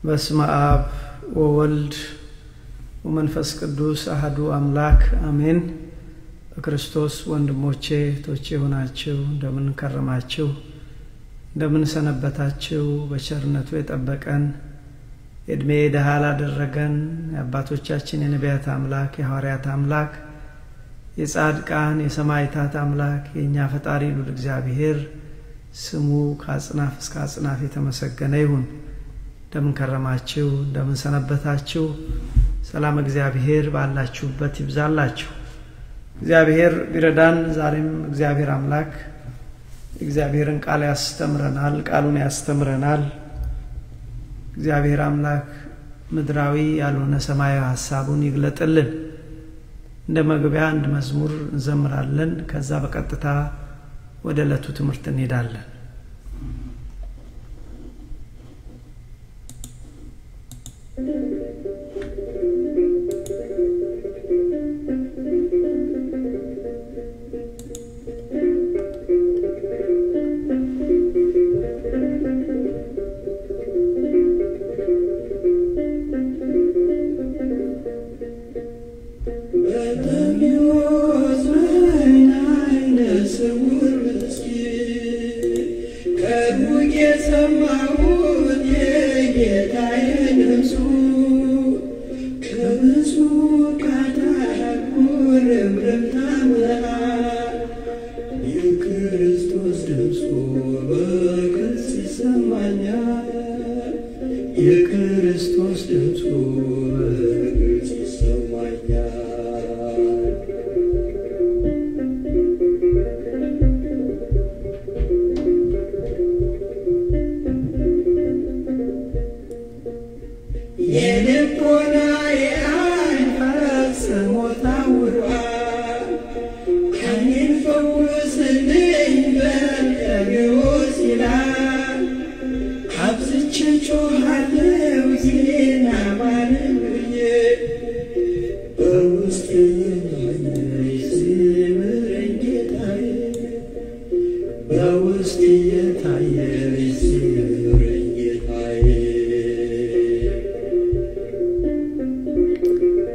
በስመ አብ ወወልድ ወመንፈስ ቅዱስ አሐዱ አምላክ አሜን። በክርስቶስ ወንድሞቼ እህቶቼ ሆናችሁ እንደምን ከረማችሁ እንደምን ሰነበታችሁ? በቸርነቱ የጠበቀን እድሜ ደሃ ላደረገን የአባቶቻችን የነቢያት አምላክ የሐዋርያት አምላክ የጻድቃን የሰማዕታት አምላክ የኛ ፈጣሪ ልዑል እግዚአብሔር ስሙ ከአጽናፍ እስከ አጽናፍ የተመሰገነ ይሁን። እንደምን ከረማችሁ እንደምን ሰነበታችሁ? ሰላም እግዚአብሔር ባላችሁበት ይብዛላችሁ። እግዚአብሔር ቢረዳን ዛሬም እግዚአብሔር አምላክ እግዚአብሔርን ቃል ያስተምረናል፣ ቃሉን ያስተምረናል። እግዚአብሔር አምላክ ምድራዊ ያልሆነ ሰማያዊ ሐሳቡን ይግለጥልን። እንደ መግቢያ አንድ መዝሙር እንዘምራለን። ከዛ በቀጥታ ወደ ዕለቱ ትምህርት እንሄዳለን።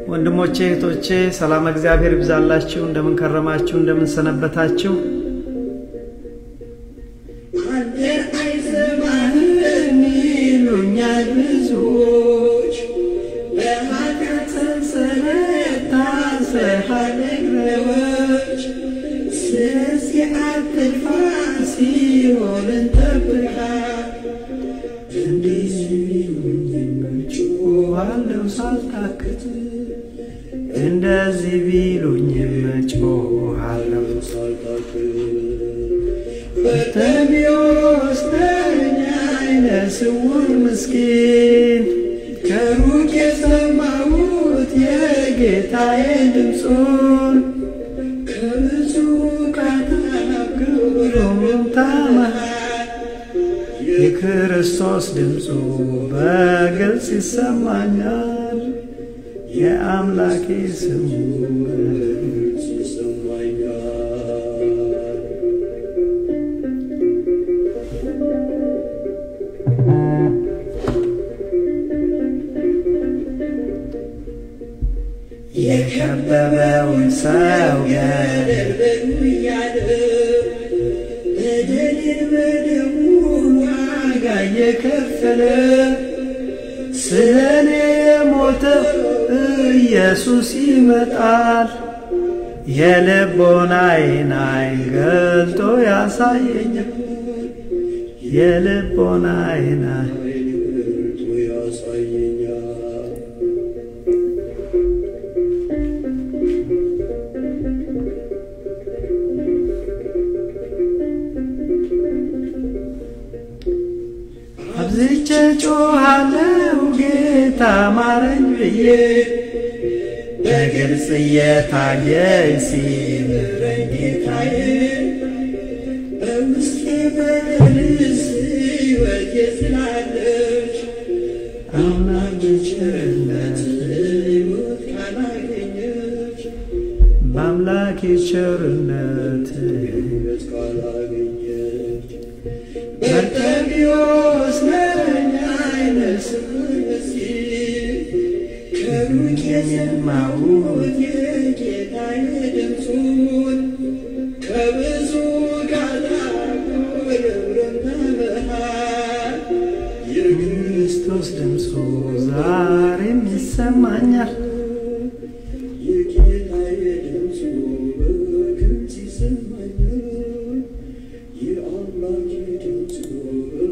ወንድሞቼ እህቶቼ ሰላም እግዚአብሔር ይብዛላችሁ። እንደምን ከረማችሁ እንደምን ሰነበታችሁ? እንደዚህ ቢሉኝ መጮሃለሁ በተሚወስደኝ አይነ ስውር ምስኪን ከሩቅ የሰማሁት የጌታዬን ድምፁን ከብዙ ካታግሩምታ መሃል የክርስቶስ ድምፁ በግልጽ ይሰማኛል። የአምላኬ ስሙ በግልጽ ይሰማኛል። የከበበውን ሰው በደሌን በደሙ ዋጋ የከፈለ ስለኔ የሞተው ኢየሱስ ይመጣል የልቦናዬን ዓይን ገልጦ ያሳየኛል የልቦናዬን ዓይን ገልጦ ያሳየኛል አብዝቼ ጮኻለሁ ጌታ ማረኝ ብዬ በግልጽ እየታየኝ ሲምረኝ ጌታዬ በውስጤ በደልስ ሕይወቴ ስላለች አምላኬ ቸርነት ሕይወት ካላገኘች በአምላኬ ቸርነት ሕይወት ካላገኘች በርጤሜዎስ ነኝ ዓይነ ስውር ምስኪን ከሩቅ የሰማሁት የጌታዬ ድምፁን ከብዙ ጋላጎ ርብርብታ መሃል የክርስቶስ ድምፁ ዛሬም ይሰማኛል የጌታዬ ድምፁ በግልጽ ይሰማኛል የአምላኬ ድምፁ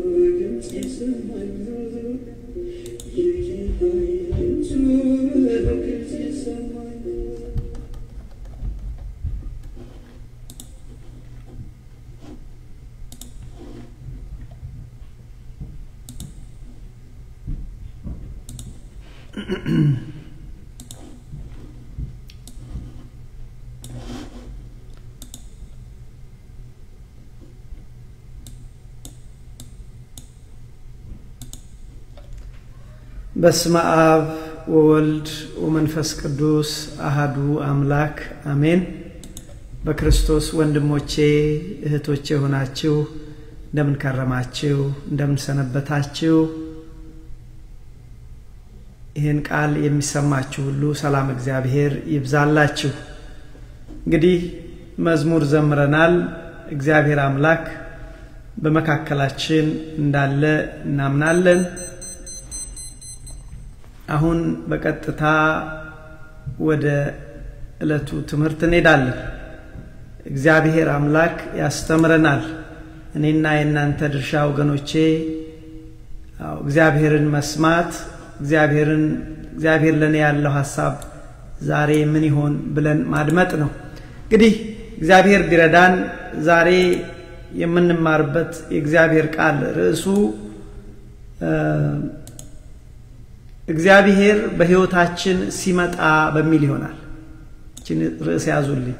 በግልጽ ይሰማኛል የጌታዬ ድምፁ በግልጽ ይሰማኛል በስመ አብ ወወልድ ወመንፈስ ቅዱስ አሐዱ አምላክ አሜን። በክርስቶስ ወንድሞቼ እህቶቼ ሆናችሁ እንደምን ከረማችሁ እንደምን ሰነበታችሁ? ይህን ቃል የሚሰማችሁ ሁሉ ሰላም እግዚአብሔር ይብዛላችሁ። እንግዲህ መዝሙር ዘምረናል። እግዚአብሔር አምላክ በመካከላችን እንዳለ እናምናለን። አሁን በቀጥታ ወደ ዕለቱ ትምህርት እንሄዳለን። እግዚአብሔር አምላክ ያስተምረናል። እኔና የናንተ ድርሻ ወገኖቼ እግዚአብሔርን መስማት እግዚአብሔር ለኔ ያለው ሐሳብ ዛሬ ምን ይሆን ብለን ማድመጥ ነው። እንግዲህ እግዚአብሔር ቢረዳን ዛሬ የምንማርበት የእግዚአብሔር ቃል ርዕሱ እግዚአብሔር በሕይወታችን ሲመጣ በሚል ይሆናል። እቺን ርዕስ ያዙልኝ።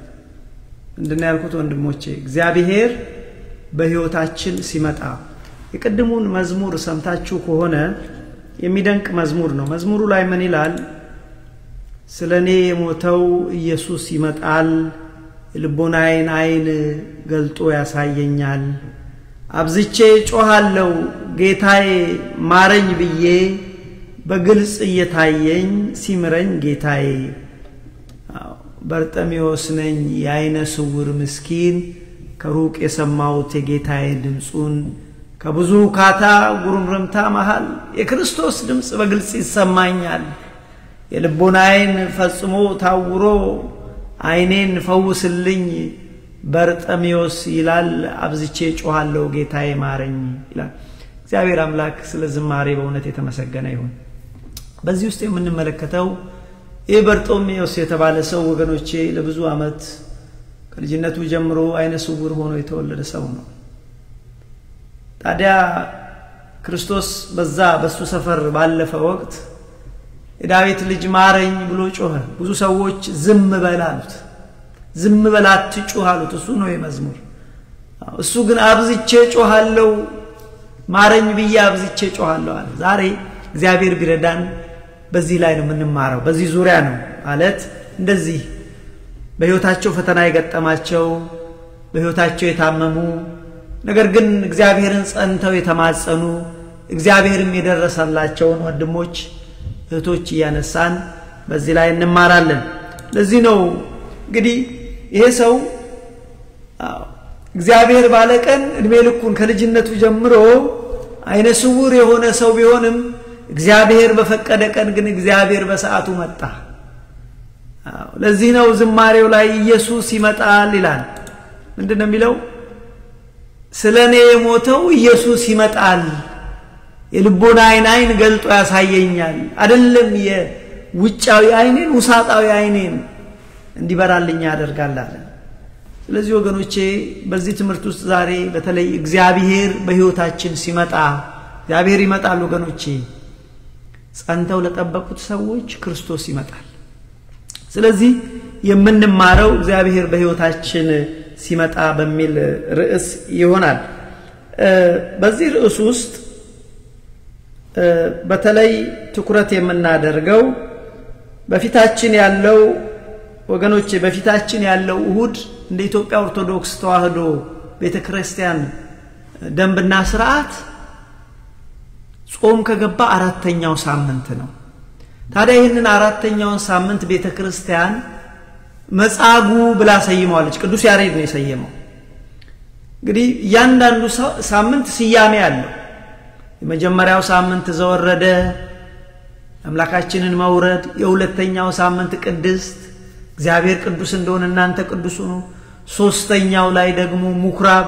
እንደና ያልኩት ወንድሞቼ እግዚአብሔር በሕይወታችን ሲመጣ የቀድሙን መዝሙር ሰምታችሁ ከሆነ የሚደንቅ መዝሙር ነው። መዝሙሩ ላይ ምን ይላል? ስለኔ የሞተው ኢየሱስ ይመጣል የልቦናዬን ዓይን ገልጦ ያሳየኛል አብዝቼ ጮኻለሁ ጌታዬ ማረኝ ብዬ በግልጽ እየታየኝ ሲምረኝ ጌታዬ በርጤሜዎስ ነኝ የዓይነ ስውር ምስኪን ከሩቅ የሰማሁት የጌታዬ ድምፁን ከብዙ ካታ ጉርምርምታ መሃል የክርስቶስ ድምፅ በግልጽ ይሰማኛል የልቦናዬን ፈጽሞ ታውሮ ዓይኔን ፈውስልኝ በርጤሜዎስ ይላል አብዝቼ ጮኻለሁ ጌታዬ ማረኝ ይላል። እግዚአብሔር አምላክ ስለ ዝማሬ በእውነት የተመሰገነ ይሁን። በዚህ ውስጥ የምንመለከተው በርጤሜዎስ የተባለ ሰው ወገኖቼ ለብዙ ዓመት ከልጅነቱ ጀምሮ ዓይነ ስውር ሆኖ የተወለደ ሰው ነው። ታዲያ ክርስቶስ በሱ ሰፈር ባለፈ ወቅት የዳዊት ልጅ ማረኝ ብሎ ጮኸ። ብዙ ሰዎች ዝም በል አሉት። ዝም በል አትጮህ አሉት። እሱ ነው የመዝሙር። እሱ ግን አብዝቼ ጮኻለሁ ማረኝ ብዬ አብዝቼ ጮኻለሁ አለ። ዛሬ እግዚአብሔር ቢረዳን በዚህ ላይ ነው የምንማረው። በዚህ ዙሪያ ነው ማለት እንደዚህ በሕይወታቸው ፈተና የገጠማቸው በሕይወታቸው የታመሙ ነገር ግን እግዚአብሔርን ጸንተው የተማጸኑ እግዚአብሔርም የደረሰላቸውን ወንድሞች እህቶች እያነሳን በዚህ ላይ እንማራለን። ለዚህ ነው እንግዲህ ይሄ ሰው እግዚአብሔር ባለቀን እድሜ ልኩን ከልጅነቱ ጀምሮ አይነ ስውር የሆነ ሰው ቢሆንም እግዚአብሔር በፈቀደ ቀን ግን እግዚአብሔር በሰዓቱ መጣ ለዚህ ነው ዝማሬው ላይ ኢየሱስ ይመጣል ይላል ምንድነው የሚለው ስለኔ የሞተው ኢየሱስ ይመጣል የልቦና አይን ገልጦ ያሳየኛል አይደለም የውጫዊ አይኔን ውሳጣዊ አይኔን እንዲበራልኝ ያደርጋል አለ ስለዚህ ወገኖቼ በዚህ ትምህርት ውስጥ ዛሬ በተለይ እግዚአብሔር በህይወታችን ሲመጣ እግዚአብሔር ይመጣል ወገኖቼ ጸንተው ለተጠበቁት ሰዎች ክርስቶስ ይመጣል ስለዚህ የምንማረው እግዚአብሔር በህይወታችን ሲመጣ በሚል ርዕስ ይሆናል በዚህ ርዕስ ውስጥ በተለይ ትኩረት የምናደርገው በፊታችን ያለው ወገኖቼ በፊታችን ያለው እሁድ እንደ ኢትዮጵያ ኦርቶዶክስ ተዋህዶ ቤተክርስቲያን ደንብና ሥርዓት ጾም ከገባ አራተኛው ሳምንት ነው ታዲያ ይሄንን አራተኛው ሳምንት ቤተክርስቲያን መጻጉ ብላ ሰይማለች ቅዱስ ያሬድ ነው የሰየመው እንግዲህ ያንዳንዱ ሳምንት ስያሜ አለው የመጀመሪያው ሳምንት ዘወረደ አምላካችንን መውረድ የሁለተኛው ሳምንት ቅድስት እግዚአብሔር ቅዱስ እንደሆነ እናንተ ቅዱስ ሁኑ ሶስተኛው ላይ ደግሞ ምኩራብ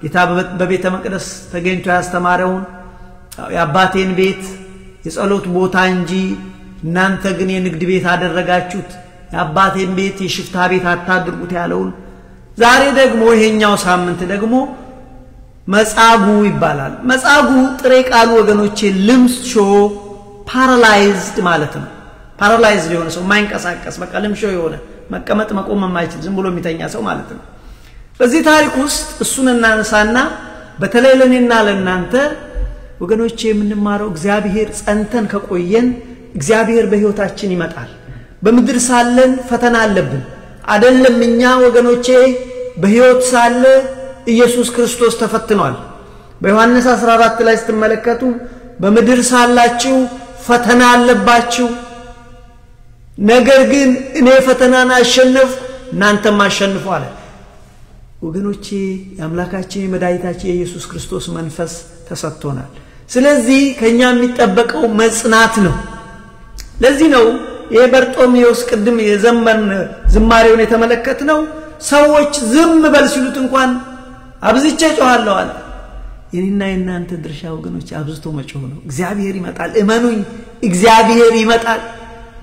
ጌታ በቤተ መቅደስ ተገኝቶ ያስተማረውን የአባቴን ቤት የጸሎት ቦታ እንጂ እናንተ ግን የንግድ ቤት አደረጋችሁት የአባቴን ቤት የሽፍታ ቤት አታድርጉት ያለውን ዛሬ ደግሞ ይሄኛው ሳምንት ደግሞ መጻጉ ይባላል መጻጉ ጥሬ ቃሉ ወገኖቼ ልምሾ ፓራላይዝድ ማለት ነው ፓራላይዝድ የሆነ ሰው ማይንቀሳቀስ በቃ ልምሾ የሆነ መቀመጥ መቆም የማይችል ዝም ብሎ የሚተኛ ሰው ማለት ነው በዚህ ታሪክ ውስጥ እሱን እናነሳና በተለይ ለኔና ለናንተ ወገኖቼ የምንማረው እግዚአብሔር ጸንተን ከቆየን እግዚአብሔር በህይወታችን ይመጣል በመድር ሳለን ፈተና አለብን አይደለም እኛ ወገኖቼ በህይወት ሳለ ኢየሱስ ክርስቶስ ተፈትኗል በዮሐንስ 14 ላይ ስትመለከቱ በመድር ሳላችሁ ፈተና አለባችሁ ነገር ግን እኔ ፈተናን አሸነፍ እናንተም አሸንፉ አለ ወገኖቼ የአምላካችን የመድኃኒታችን የኢየሱስ ክርስቶስ መንፈስ ተሰጥቶናል ስለዚህ ከኛ የሚጠበቀው መጽናት ነው ለዚህ ነው የበርጦሜዎስ ቅድም የዘመን ዝማሬውን የተመለከትነው ሰዎች ዝም በል ሲሉት እንኳን አብዝቼ ጮሃለሁ አለ የኔና የናንተ ድርሻ ወገኖች አብዝቶ መጮህ ነው እግዚአብሔር ይመጣል እመኑኝ እግዚአብሔር ይመጣል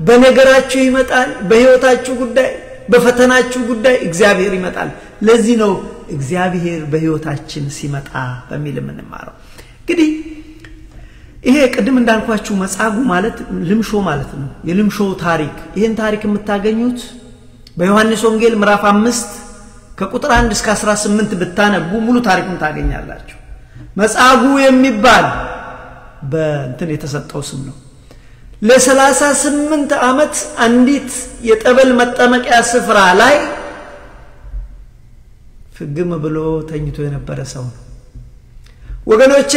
በነገራችሁ ይመጣል በህይወታችሁ ጉዳይ በፈተናችሁ ጉዳይ እግዚአብሔር ይመጣል ለዚህ ነው እግዚአብሔር በህይወታችን ሲመጣ በሚል ምንማረው እንግዲህ ይሄ ቅድም እንዳልኳችሁ መጻጉ ማለት ልምሾ ማለት ነው የልምሾው ታሪክ ይሄን ታሪክ የምታገኙት በዮሐንስ ወንጌል ምዕራፍ 5 ከቁጥር 1 እስከ 18 ብታነቡ ሙሉ ታሪኩን ታገኛላችሁ መጻጉ የሚባል በእንትን የተሰጠው ስም ነው ለ38 ዓመት አንዲት የጠበል መጠመቂያ ስፍራ ላይ ፍግም ብሎ ተኝቶ የነበረ ሰው ነው ወገኖቼ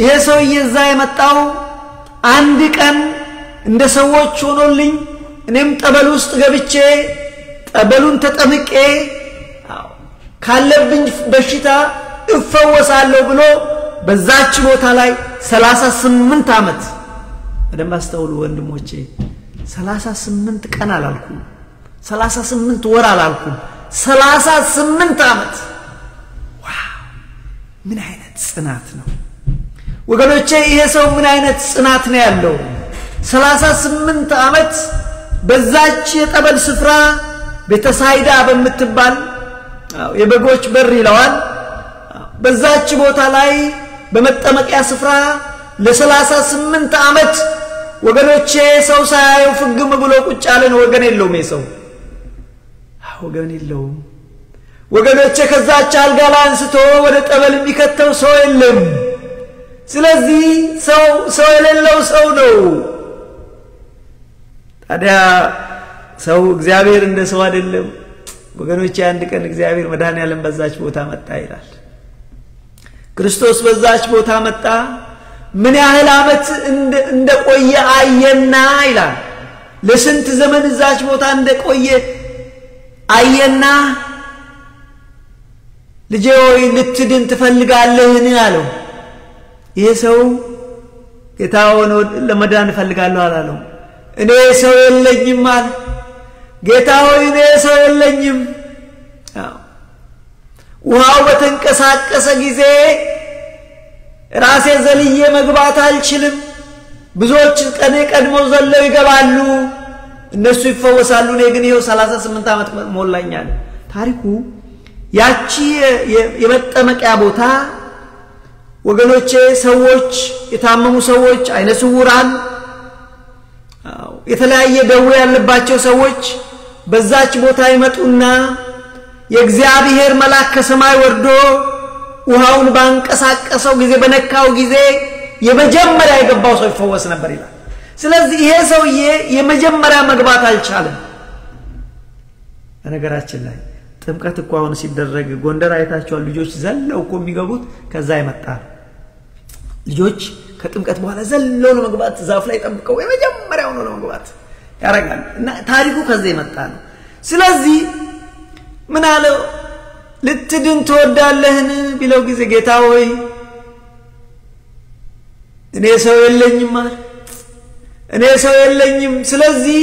ይሄ ሰው እየዛ የመጣው አንድ ቀን እንደ ሰዎች ሆኖልኝ እኔም ጠበል ውስጥ ገብቼ ጠበሉን ተጠምቄ ካለብኝ በሽታ እፈወሳለሁ ብሎ በዛች ቦታ ላይ 38 ዓመት በደንብ አስተውሉ ወንድሞቼ 38 ቀን አላልኩም 38 ወር አላልኩም 38 ዓመት ዋው ምን አይነት ጽናት ነው ወገኖቼ ይሄ ሰው ምን አይነት ጽናት ነው ያለው 38 ዓመት በዛች የጠበል ስፍራ ቤተሳይዳ በመትባል የበጎች በር ይለዋል በዛች ቦታ ላይ በመጠመቂያ ስፍራ ለ38 ዓመት ወገኖቼ ሰው ሳያየው ፍግም ብሎ ቁጭ ያለ ነው ወገን የለውም ሰው ወገን የለውም ወገኖቼ ከዛች አልጋ ላይ አንስቶ ወደ ጠበል የሚከተው ሰው የለም ስለዚህ ሰው የሌለው ሰው ነው ታዲያ ሰው እግዚአብሔር እንደ ሰው አይደለም ወገኖቼ አንድ ቀን እግዚአብሔር መድኃኒዓለም በዛች ቦታ መጣ ይላል ክርስቶስ በዛች ቦታ መጣ ምን ያህል ዓመት እንደቆየ አየና ይላል ለስንት ዘመን እዛች ቦታ እንደቆየ አየና ልጄ ሆይ ልትድን ትፈልጋለህን አለው። ይሄ ሰው ጌታውን ለመዳን ፈልጋለሁ አላለው። እኔ ሰው የለኝም አለ። ጌታ ሆይ እኔ ሰው የለኝም። ውሃው በተንቀሳቀሰ ጊዜ ራሴ ዘልዬ መግባት አልችልም። ብዙዎች ቀድመው ዘለው ይገባሉ፣ እነሱ ይፈወሳሉ። እኔ ግን ይሄው 38 ዓመት ሞላኛል። ታሪኩ ያቺ የመጠመቂያ ቦታ ወገኖቼ ሰዎች የታመሙ ሰዎች አይነ ስውራን የተለያየ ደዌ ያለባቸው ሰዎች በዛች ቦታ ይመጡና የእግዚአብሔር መልአክ ከሰማይ ወርዶ ውሃውን ባንቀሳቀሰው ጊዜ በነካው ጊዜ የመጀመሪያ የገባው ሰው ይፈወስ ነበር ይላል። ስለዚህ ይሄ ሰውዬ የመጀመሪያ መግባት አልቻለም። በነገራችን ላይ ጥምቀት እኮ አሁን ሲደረግ ጎንደር አይታችኋል። ልጆች ዘለው እኮ የሚገቡት ከዛ ይመጣል። ልጆች ከጥምቀት በኋላ ዘለው ለመግባት ዛፍ ላይ ጠብቀው የመጀመሪያው ነው ለመግባት ያረጋል እና ታሪኩ ከዛ ይመጣ ነው። ስለዚህ ምን አለው? ልትድን ትወዳለህን ቢለው ጊዜ ጌታ ሆይ እኔ ሰው የለኝም አለ። እኔ ሰው የለኝም፣ ስለዚህ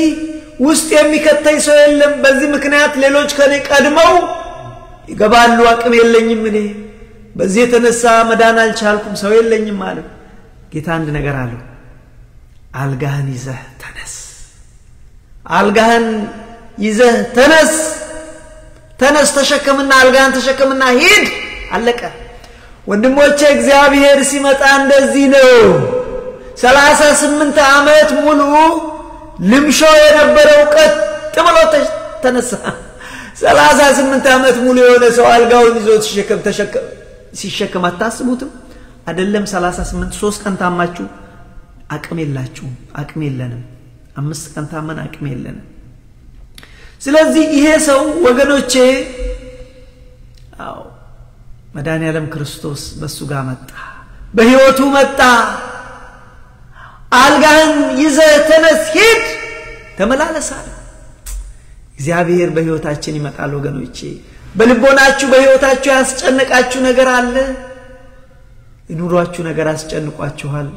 ውስጥ የሚከተኝ ሰው የለም። በዚህ ምክንያት ሌሎች ከኔ ቀድመው ይገባሉ፣ አቅም የለኝም እኔ በዚህ የተነሳ መዳን አልቻልኩም፣ ሰው የለኝም አለ። ጌታ አንድ ነገር አለው፣ አልጋህን ይዘህ ተነስ። አልጋህን ይዘህ ተነስ፣ ተነስ ተሸከምና አልጋህን ተሸከምና ሂድ፣ አለቀ። ወንድሞቼ እግዚአብሔር ሲመጣ እንደዚህ ነው። 38 ዓመት ሙሉ ልምሾ የነበረው ቀጥ ብሎ ተነሳ። 38 ዓመት ሙሉ የሆነ ሰው አልጋውን ይዞ ሲሸከም አታስቡትም? አይደለም 38 3 ቀን ታማችሁ አቅም የላችሁ፣ አቅም የለንም። 5 ቀን ታመን አቅም የለንም። ስለዚህ ይሄ ሰው ወገኖቼ መድኃኒዓለም ክርስቶስ በሱ ጋር መጣ፣ በህይወቱ መጣ። አልጋህን ይዘህ ተነስ፣ ሂድ፣ ተመላለስ አለ። እግዚአብሔር በህይወታችን ይመጣል ወገኖቼ። በልቦናችሁ በህይወታችሁ ያስጨነቃችሁ ነገር አለ። የኑሯችሁ ነገር አስጨንቋችኋል።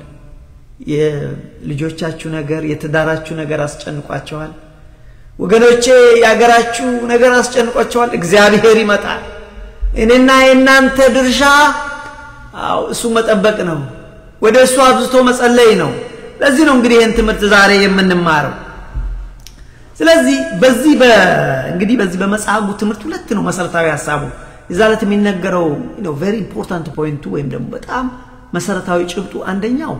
የልጆቻችሁ ነገር፣ የትዳራችሁ ነገር አስጨንቋችኋል ወገኖቼ። ያገራችሁ ነገር አስጨንቋችኋል። እግዚአብሔር ይመጣል። እኔና የናንተ ድርሻ እሱ መጠበቅ ነው፣ ወደ እሱ አብዝቶ መጸለይ ነው። ለዚህ ነው እንግዲህ ይሄን ትምህርት ዛሬ የምንማረው። ስለዚህ በዚህ በመጽሐፉ ትምህርት ሁለት ነው መሰረታዊ ሐሳቡ። ይዛለት የሚነገረው ቬሪ ኢምፖርታንት ፖይንቱ ወይም ደግሞ በጣም መሰረታዊ ጭብጡ አንደኛው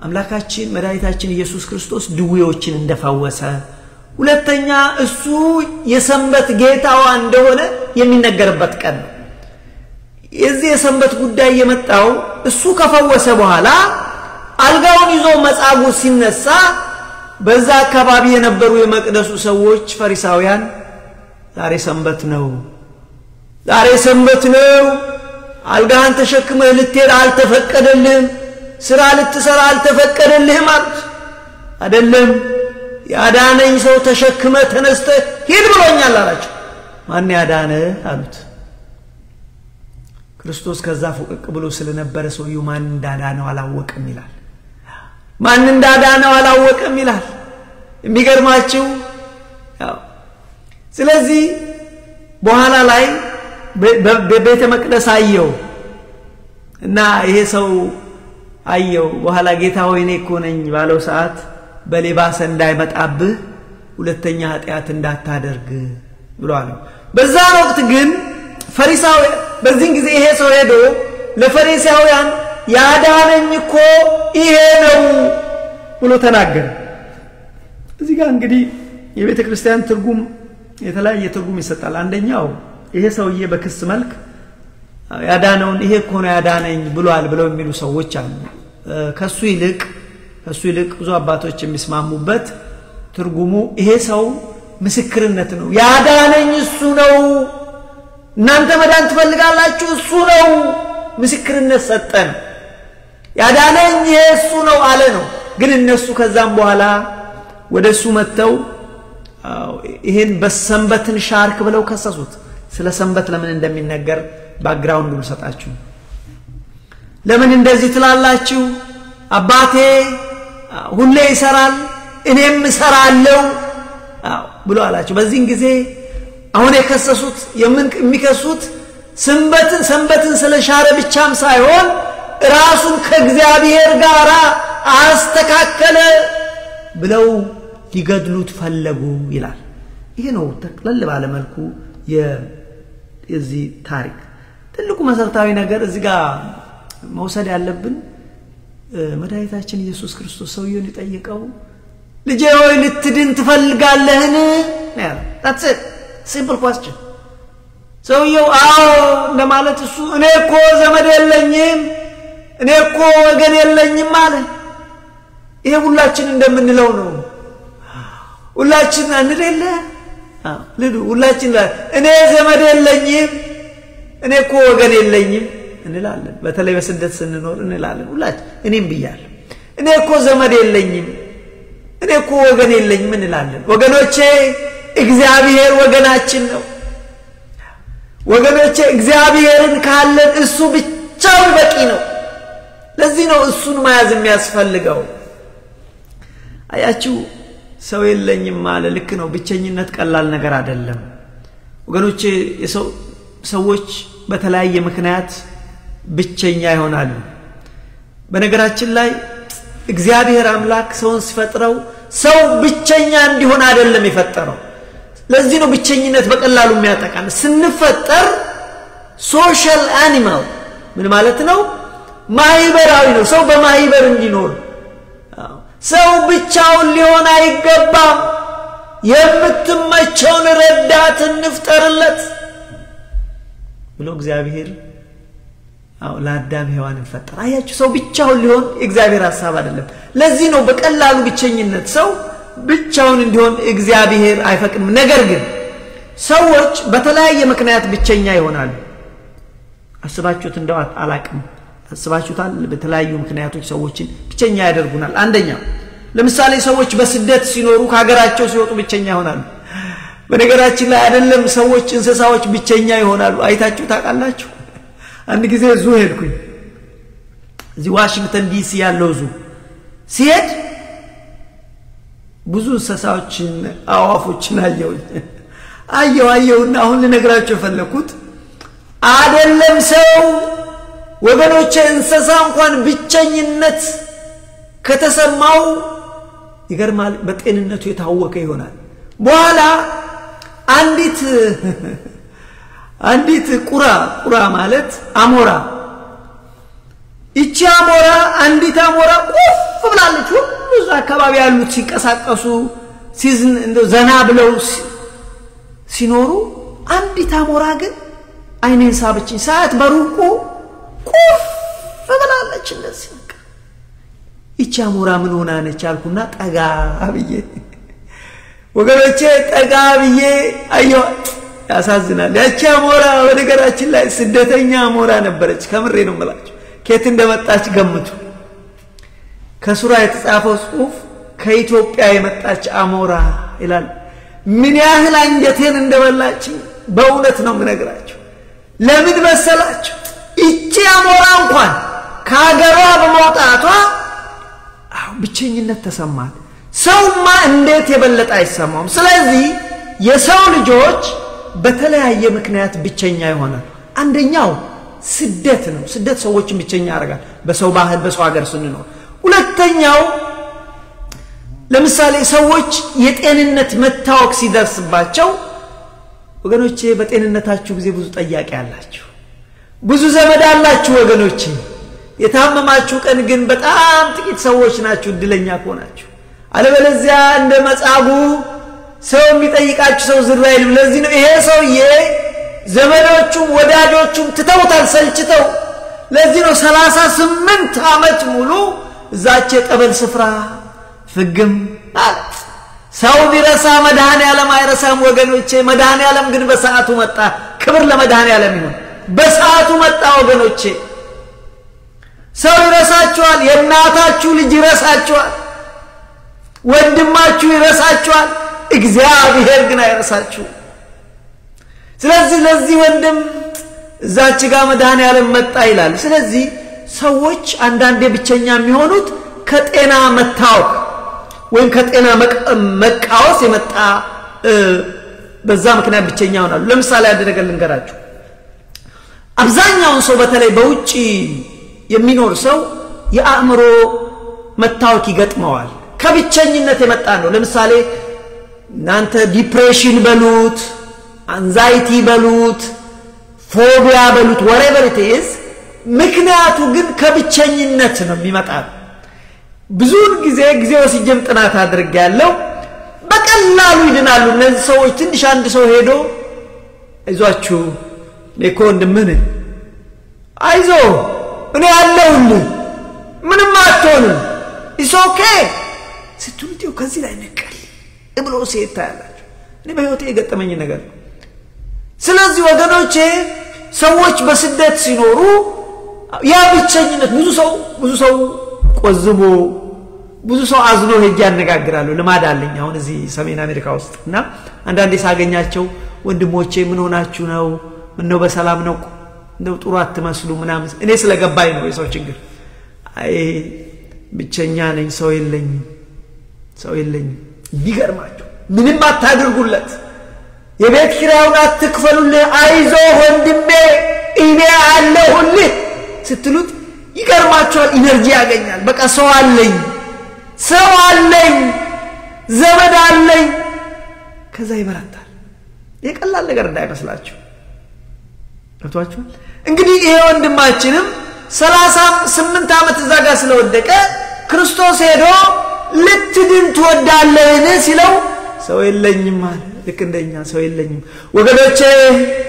አምላካችን መድኃኒታችን ኢየሱስ ክርስቶስ ድዌዎችን እንደፈወሰ፣ ሁለተኛ እሱ የሰንበት ጌታዋ እንደሆነ የሚነገርበት ቀን ነው። የዚህ የሰንበት ጉዳይ የመጣው እሱ ከፈወሰ በኋላ አልጋውን ይዞ መጻጉ ሲነሳ በዛ አካባቢ የነበሩ የመቅደሱ ሰዎች ፈሪሳውያን ዛሬ ሰንበት ነው፣ ዛሬ ሰንበት ነው፣ አልጋህን ተሸክመህ ልትሄድ አልተፈቀደልህም፣ ስራ ልትሰራ አልተፈቀደልህም አሉት። አይደለም ያዳነኝ ሰው ተሸክመህ ተነስተህ ሂድ ብሎኛል አላቸው። ማን ያዳነ አሉት። ክርስቶስ ከዛ ፈቀቅ ብሎ ስለነበረ ሰውየው ማን እንዳዳነው አላወቀም ይላል። ማን እንዳዳነው አላወቀም ይላል። የሚገርማችሁ ስለዚህ በኋላ ላይ በቤተ መቅደስ አየው እና ይሄ ሰው አየው። በኋላ ጌታ ሆይ እኔ እኮ ነኝ ባለው ሰዓት በሌባሰ እንዳይመጣብህ ሁለተኛ ኃጢአት እንዳታደርግ ብሎ አለው። በዛ ወቅት ግን ፈሪሳውያን በዚህን ጊዜ ይሄ ሰው ሄዶ ለፈሪሳውያን ያዳነኝ እኮ ይሄ ነው ብሎ ተናገረ። እዚህ ጋር እንግዲህ የቤተ ክርስቲያን ትርጉም የተለያየ ትርጉም ይሰጣል። አንደኛው ይሄ ሰውዬ በክስ መልክ ያዳነውን ይሄ እኮ ነው ያዳነኝ ብሏል ብለው የሚሉ ሰዎች አሉ። ከሱ ይልቅ ብዙ አባቶች የሚስማሙበት ትርጉሙ ይሄ ሰው ምስክርነት ነው። ያዳነኝ እሱ ነው፣ እናንተ መዳን ትፈልጋላችሁ፣ እሱ ነው ምስክርነት ሰጠን፣ ያዳነኝ እሱ ነው አለ ነው። ግን እነሱ ከዛም በኋላ ወደሱ መተው ይሄን በሰንበትን ሻርክ ብለው ከሰሱት ስለ ሰንበት ለምን እንደሚነገር ባክግራውንዱን ሰጣችሁ ለምን እንደዚህ ትላላችሁ አባቴ ሁሌ ይሰራል እኔም እሰራለሁ ብሎ አላችሁ በዚህን ጊዜ አሁን የከሰሱት የሚከሱት ሰንበትን ስለሻረ ብቻም ሳይሆን ራሱን ከእግዚአብሔር ጋር አስተካከለ ብለው ሊገድሉት ፈለጉ ይላል ይሄ ነው ተቀለል ባለ መልኩ የዚህ ታሪክ ትልቁ መሰረታዊ ነገር እዚህ ጋር መውሰድ ያለብን መድኃኒታችን ኢየሱስ ክርስቶስ ሰውየውን ይጠይቀው ልጄ ሆይ ልትድን ትፈልጋለህን ያለው that's it simple question ሰውየው አዎ እንደማለት እሱ እኔ እኮ ዘመድ የለኝም እኔ እኮ ወገን የለኝም ማለት ይሄ ሁላችን እንደምንለው ነው ሁላችን አንደለ ልዱ ሁላችን እኔ ዘመድ የለኝም እኔ እኮ ወገን የለኝም እንላለን በተለይ በስደት ስንኖር እንላለን ሁላችን እኔም ብያለሁ እኔ እኮ ዘመድ የለኝም እኔ እኮ ወገን የለኝም እንላለን ወገኖቼ እግዚአብሔር ወገናችን ነው ወገኖቼ እግዚአብሔርን ካለን እሱ ብቻው በቂ ነው ለዚህ ነው እሱን መያዝ የሚያስፈልገው አያችሁ ሰው የለኝም ማለት ልክ ነው ብቸኝነት ቀላል ነገር አይደለም ወገኖቼ ሰዎች በተለያየ ምክንያት ብቸኛ ይሆናሉ በነገራችን ላይ እግዚአብሔር አምላክ ሰውን ሲፈጥረው ሰው ብቸኛ እንዲሆን አይደለም የፈጠረው ለዚህ ነው ብቸኝነት በቀላሉ የሚያጠቃን ስንፈጠር ሶሻል አኒማል ምን ማለት ነው ማህበራዊ ነው ሰው በማህበር እንዲኖር ሰው ብቻውን ሊሆን አይገባም የምትመቸውን ረዳት እንፍጠርለት ብሎ እግዚአብሔር ለአዳም ሔዋንን ፈጠረ አያችሁ ሰው ብቻውን ሊሆን እግዚአብሔር ሐሳብ አይደለም ለዚህ ነው በቀላሉ ብቸኝነት ሰው ብቻውን እንዲሆን እግዚአብሔር አይፈቅድም ነገር ግን ሰዎች በተለያየ ምክንያት ብቸኛ ይሆናሉ አስባችሁት እንደው አላቅም አስባችሁታል በተለያዩ ምክንያቶች ሰዎችን ብቸኛ ያደርጉናል አንደኛ ለምሳሌ ሰዎች በስደት ሲኖሩ ከሀገራቸው ሲወጡ ብቸኛ ይሆናሉ በነገራችን ላይ አይደለም ሰዎች እንስሳዎች ብቸኛ ይሆናሉ አይታችሁ ታውቃላችሁ አንድ ጊዜ ዙ ሄድኩኝ እዚህ ዋሽንግተን ዲሲ ያለው ዙ ሲሄድ ብዙ እንስሳዎችን አዋፎችን አየሁና አሁን ልነግራችሁ ፈለኩት አይደለም ሰው ወገኖቼ እንስሳ እንኳን ብቸኝነት ከተሰማው ይገርማል በጤንነቱ የታወቀ ይሆናል በኋላ አንዲት ቁራ ማለት አሞራ እቺ አሞራ አንዲት አሞራ ቁፍ ብላለች ሁሉ አካባቢ ያሉት ሲንቀሳቀሱ ሲዝን እንደው ዘና ብለው ሲኖሩ አንዲት አሞራ ግን አይኔን ሳበችኝ ሰዓት በሩቁ ቁፍ ብላለች እንደዚህ እቺ አሞራ ምን ሆና ነች አልኩና ጠጋ ብዬ ወገኖቼ ጠጋ ብዬ አየሁ ያሳዝናል ያቺ አሞራ ወደገራችን ላይ ስደተኛ አሞራ ነበረች ከምሬ ነው የምላችሁ ከየት እንደመጣች ገምቱ ከሱራ የተጻፈው ጽሁፍ ከኢትዮጵያ የመጣች አሞራ ይላል ምን ያህል አንጀቴን እንደበላች በእውነት ነው የምነግራችሁ ለምን መሰላችሁ እቺ አሞራ እንኳን ከሀገሯ በመውጣቷ ብቸኝነት ተሰማት ሰውማ እንዴት የበለጠ አይሰማም ስለዚህ የሰው ልጆች በተለያየ ምክንያት ብቸኛ ይሆናል አንደኛው ስደት ነው ስደት ሰዎችን ብቸኛ ያደርጋል በሰው ባህል በሰው ሀገር ስንኖር ሁለተኛው ለምሳሌ ሰዎች የጤንነት መታወክ ሲደርስባቸው ወገኖቼ በጤንነታችሁ ጊዜ ብዙ ጠያቂ አላችሁ ብዙ ዘመድ አላችሁ ወገኖቼ የታመማችሁ ቀን ግን በጣም ጥቂት ሰዎች ናችሁ እድለኛ ሆናችሁ አለበለዚያ እንደ መጻጉ ሰው የሚጠይቃችሁ ሰው ዝር አይልም ለዚህ ነው ይሄ ሰውዬ ዘመዶቹም ወዳጆቹም ትተውታል ሰልችተው ለዚህ ነው 38 አመት ሙሉ እዛች የጠበል ስፍራ ፍግም አለት ሰው ቢረሳ መድኃኔዓለም አይረሳም ወገኖቼ መድኃኔዓለም ግን በሰዓቱ መጣ ክብር ለመድኃኔዓለም ይሁን በሰዓቱ መጣ ወገኖቼ ሰው ይረሳችኋል የእናታችሁ ልጅ ይረሳችኋል ወንድማችሁ ይረሳችኋል እግዚአብሔር ግን አይረሳችሁ ስለዚህ ለዚህ ወንድም እዛች ጋር መድኃኒዓለም መጣ ይላል ስለዚህ ሰዎች አንዳንዴ ብቸኛ የሚሆኑት ከጤና መታወክ ወይም ከጤና መቃወስ የመጣ በዛ ምክንያት ብቸኛ ሆናሉ ለምሳሌ ያደረገ ልንገራችሁ አብዛኛው ሰው በተለይ በውጪ የሚኖር ሰው የአእምሮ መታወክ ይገጥመዋል ከብቸኝነት የመጣ ነው ለምሳሌ እናንተ ዲፕሬሽን በሉት አንዛይቲ በሉት ፎቢያ በሉት whatever it is ምክንያቱ ግን ከብቸኝነት ነው የሚመጣው ብዙውን ጊዜ ወስጄም ጥናት አድርጌያለሁ በቀላሉ ይድናሉ እነዚህ ሰዎች ትንሽ አንድ ሰው ሄዶ አይዟችሁ ለኮ እንደምን አይዞ እኔ ያለሁልህ ምንም አትሆንም it's okay ስትሉት ከዚህ ላይ ነቀል ብሎ ሲታያላችሁ እኔ በህይወቴ የገጠመኝ ነገር ስለዚህ ወገኖቼ ሰዎች በስደት ሲኖሩ ያ ብቸኝነት ብዙ ሰው ቆዝሞ ብዙ ሰው አዝኖ ሄጄ ያነጋግራሉ ልማድ አለኝ አሁን እዚህ ሰሜን አሜሪካ ውስጥና አንዳንዴ ሳገኛቸው ወንድሞቼ ምን ሆናችሁ ነው ምን ነው በሰላም ነው እንደው ጥሩ አትመስሉ ምናምን እኔ ስለገባኝ ነው የሰው ችግር አይ ብቸኛ ነኝ ሰው የለኝም ቢገርማችሁ ምንም አታድርጉለት የቤት ኪራዩን አትክፈሉልህ አይዞ ወንድሜ እኔ አለሁልህ ስትሉት ይገርማችኋል ኢነርጂ ያገኛል በቃ ሰው አለኝ ዘመድ አለኝ ከዛ ይበረታል የቀላል ነገር እንዳይመስላችሁ አቷችሁ እንግዲህ ይሄ ወንድማችንም 38 ዓመት እዛ ጋር ስለወደቀ ክርስቶስ ሄዶ ልትድን ትወዳለህን ሲለው ሰው የለኝም ማለት ልክ እንደኛ ሰው የለኝም ወገኖቼ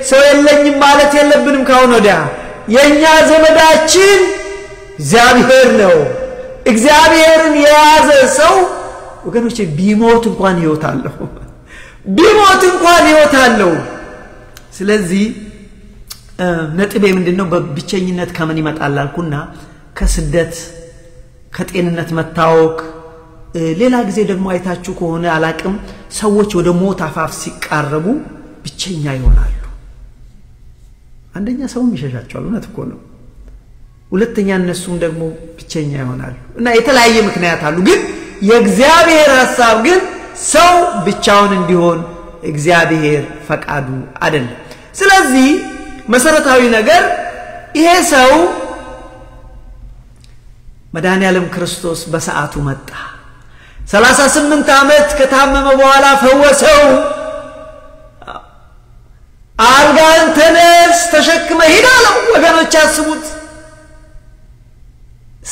ሰው የለኝም ማለት የለብንም ካሁን ወዲያ የኛ ዘመዳችን እግዚአብሔር ነው እግዚአብሔርን የያዘ ሰው ወገኖቼ ቢሞት እንኳን ህይወት አለው ስለዚህ ነጥቤ ምንድነው በብቸኝነት ከምን ይመጣል አልኩና ከስደት ከጤንነት መታወክ ሌላ ጊዜ ደግሞ አይታችሁ ከሆነ አላቅም ሰዎች ወደ ሞት አፋፍ ሲቃረቡ ብቸኛ ይሆናሉ አንደኛ ሰው ይሸሻቸዋል እውነት እኮ ነው ሁለተኛ እነሱም ደግሞ ብቸኛ ይሆናሉ እና የተለያየ ምክንያት አሉ ግን የእግዚአብሔር ሐሳብ ግን ሰው ብቻውን እንዲሆን እግዚአብሔር ፈቃዱ አይደለም ስለዚህ መሰረታዊ ነገር ይሄ ሰው መድኃኒዓለም ክርስቶስ በሰዓቱ መጣ 38 ዓመት ከታመመ በኋላ ፈወሰው አልጋን ተነስ ተሸክመ ሂድ አለው ወገኖች አስቡት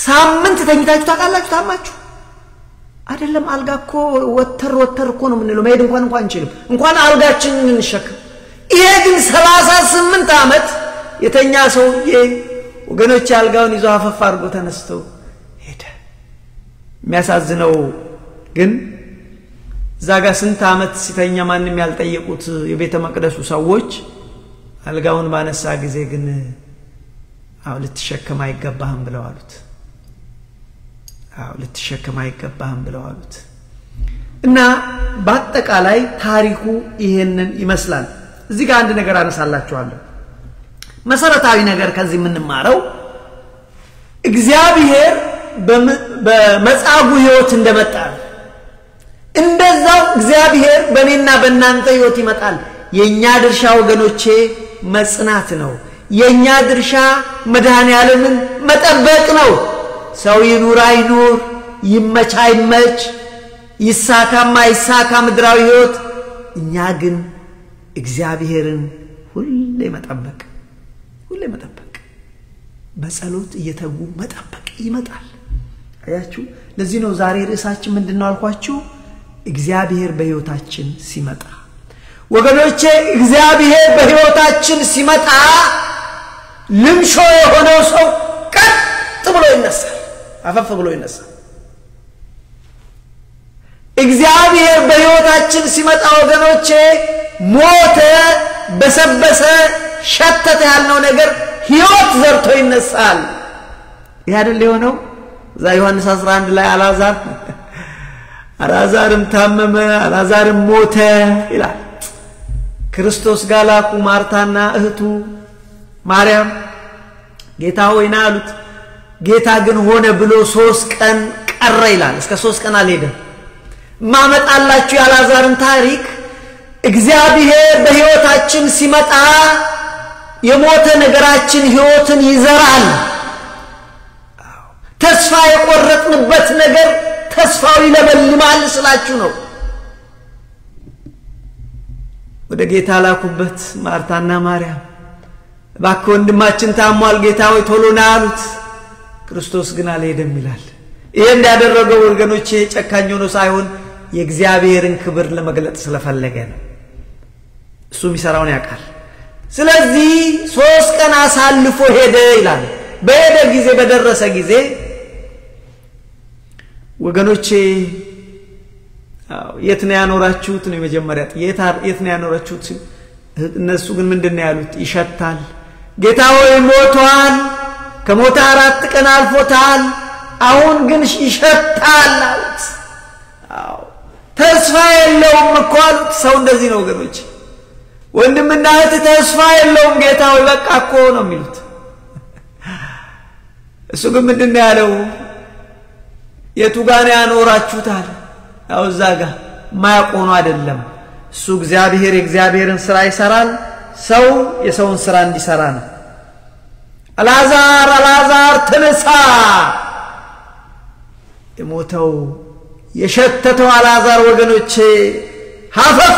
ሳምንት ተኝታችሁ ታውቃላችሁ ታማችሁ አይደለም አልጋ እኮ ወተር እኮ ነው ምንለው መሄድ እንኳን አንችልም እንኳን አልጋችንን እንሸከም ይሄ ግን 38 ዓመት የተኛ ሰው ወገኖች አልጋውን ይዞ አፈፍ አድርጎ ተነስቶ ሄደ የሚያሳዝነው ግን ዛጋ ስንት ዓመት ሲተኛ ማንንም ያልጠየቁት የቤተ መቅደሱ ሰዎች አልጋውን ባነሳ ጊዜ ግን ልትሸከም አይገባህም ብለው አሉት እና በአጠቃላይ ታሪኩ ይሄንን ይመስላል እዚህ ጋር አንድ ነገር አነሳላችኋለሁ መሰረታዊ ነገር ከዚህ ምንማረው እግዚአብሔር በመጻጉ ህይወት እንደመጣ እንደዛው እግዚአብሔር በእኔና በእናንተ ህይወት ይመጣል የኛ ድርሻ ወገኖቼ መጽናት ነው የኛ ድርሻ መድኃኒዓለምን መጠበቅ ነው ሰው ይኑር አይኑር ይመች አይመች ይሳካም አይሳካ ምድራዊ ህይወት እኛ ግን እግዚአብሔርን ሁሌ መጠበቅ በጸሎት እየተጉ መጠበቅ ይመጣል አያችሁ ለዚህ ነው ዛሬ ርዕሳችን ምንድነው አልኳችሁ እግዚአብሔር በህይወታችን ሲመጣ ወገኖቼ እግዚአብሔር በህይወታችን ሲመጣ ልምሾ የሆነው ሰው ቀጥ ብሎ ይነሳል አፈፍ ብሎ ይነሳል እግዚአብሔር በህይወታችን ሲመጣ ወገኖቼ ሞተ በሰበሰ ሸተተ ያልነው ነገር ህይወት ዘርቶ ይነሳል ይሄ አይደል የሆነው ዛ ዮሐንስ 11 ላይ አላዛር አልዓዛርም ታመመ አልዓዛርም ሞተ ይላል ክርስቶስ ጋር ላኩ ማርታና እህቱ ማርያም ጌታ ሆይና አሉት ጌታ ግን ሆነ ብሎ 3 ቀን ቀረ ይላል እስከ 3 ቀን አልሄደም ማመጣላችሁ የአልዓዛርን ታሪክ እግዚአብሔር በሕይወታችን ሲመጣ የሞተ ነገራችን ሕይወትን ይዘራል ተስፋ የቆረጥንበት ነገር ተስፋው ይለበልማል ስላችሁ ነው ወደ ጌታ ላኩበት ማርታና ማርያም ባክ ወንድማችን ታሟል ጌታ ሆይ ቶሎ ና አሉት ክርስቶስ ግን አልሄደም ይላል ይሄ እንዳደረገው ወገኖቼ ጨካኝ ሆኖ ሳይሆን የእግዚአብሔርን ክብር ለመግለጥ ስለፈለገ ነው እሱ የሚሰራውን ያውቃል ስለዚህ 3 ቀን አሳልፎ ሄደ ይላል በሄደ ጊዜ በደረሰ ጊዜ ወገኖቼ የት ነው ያኖራችሁት ነው የመጀመሪያ የት ነው ያኖራችሁት እነሱ ግን ምንድነው ያሉት ይሸታል ጌታ ሆይ ሞቷል ከሞተ 4 ቀን አልፎታል አሁን ግን ይሸታል አሉት ተስፋ የለውም እኮ አሉት ሰው እንደዚህ ነው ወገኖች ወንድምና እህት ተስፋ የለውም ጌታ ሆይ በቃ እኮ ነው የሚሉት እሱ ግን ምንድነው ያለው የቱ ጋር ያኖራችሁታል ያው ዛጋ ማያቆኑ አይደለም እሱ እግዚአብሔርን ሥራ ይሰራል ሰው የሰውን ሥራ እንዲሰራ ነው አልዓዛር ተነሳ የሞተው የሸተተው አልዓዛር ወገኖቼ ሀፈፍ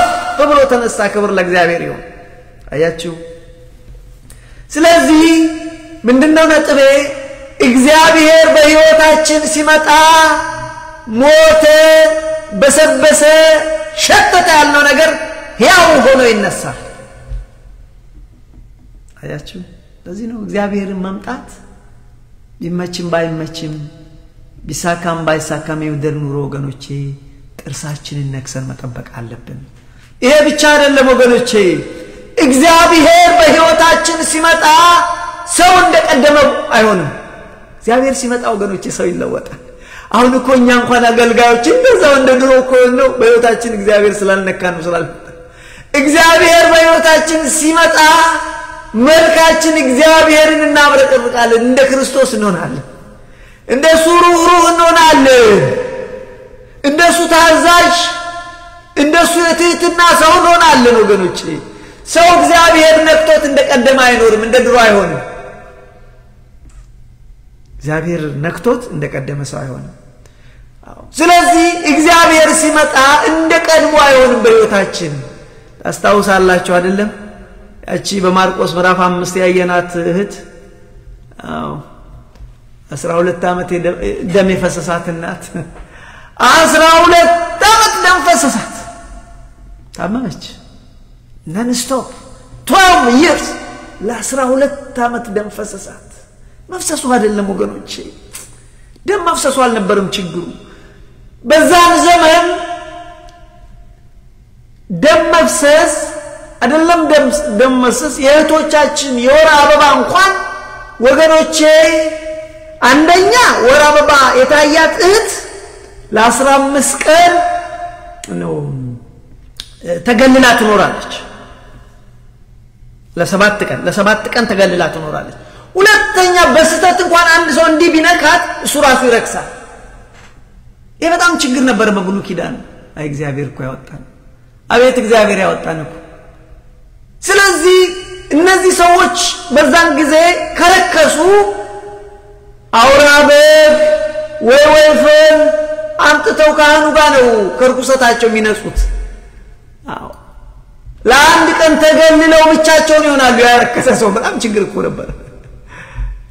ብሎ ተነሳ ክብር ለእግዚአብሔር ይሁን አያችሁ ስለዚህ ምንድነው ነጥቤ እግዚአብሔር በሕይወታችን ሲመጣ ሞተ በሰበሰ ሸተተ ያልነው ነገር ያው ሆኖ ይነሳል አያችሁ ለዚህ ነው እግዚአብሔርን መምጣት ቢመችም ባይመችም ቢሳካም ባይሳካም የውደር ኑሮ ወገኖቼ ጥርሳችንን ነክሰን መጠበቅ አለብን ይሄ ብቻ አይደለም ወገኖቼ እግዚአብሔር በሕይወታችን ሲመጣ ሰው እንደቀደመው አይሆንም እግዚአብሔር ሲመጣ ወገኖቼ ሰው ይለወጣል አሁን እኮ እኛ እንኳን አገልጋዮች እንደዛው እንደድሮ እኮ ነው በሕይወታችን እግዚአብሔር ስላልነካ ነው እግዚአብሔር በሕይወታችን ሲመጣ መልካችን እግዚአብሔርን እናብረቀርቃለን እንደ ክርስቶስ እንሆናለን እንደሱ ሩህሩህ እንሆናለን እንደሱ ታዛዥ እንደሱ የትህትና ሰው እንሆናለን ወገኖቼ ሰው እግዚአብሔር ነክቶት እንደቀደመ አይኖርም እንደ ድሮ አይሆንም እግዚአብሔር ነክቶት እንደቀደመ ሰው አይሆንም ስለዚህ እግዚአብሔር ሲመጣ እንደቀድሞ አይሆንም በሕይወታችን ታስታውሳላችሁ አይደለም ያቺ በማርቆስ ምዕራፍ 5 ያየናት እህት 12 ዓመት ደም የፈሰሳት እናት 12 ዓመት ደም ፈሰሳት ታመመች ነንስቶፕ 12 years ለ12 ዓመት ደም ፈሰሳት መፍሰሱ አይደለም ወገኖቼ ደም መፍሰሱ አልነበረም ችግሩ በዛን ዘመን ደም መፍሰስ አይደለም ደም መፍሰስ የእህቶቻችን የወር አበባ እንኳን ወገኖቼ አንደኛ ወር አበባ የታያት እህት ለ15 ቀን ነው ተገልላ ትኖራለች ለ7 ቀን ተገልላ ትኖራለች ሁለተኛ በስተት እንኳን አንድ ሰው እንዲህ ቢነካት እሱ ራሱ ይረክሳል ይሄ በጣም ችግር ነበር በብሉይ ኪዳን አይ እግዚአብሔር እኮ ያወጣን አቤት እግዚአብሔር ያወጣን እኮ ስለዚህ እነዚህ ሰዎች በዛን ጊዜ ከረከሱ አውራ በግ ወይፈን አምጥተው ካህኑ ጋር ነው ከርኩሰታቸው የሚነጹት ለአንድ ቀን ተገልለው ብቻቸውን ይሆናሉ ያረከሰ ሰው በጣም ችግር እኮ ነበር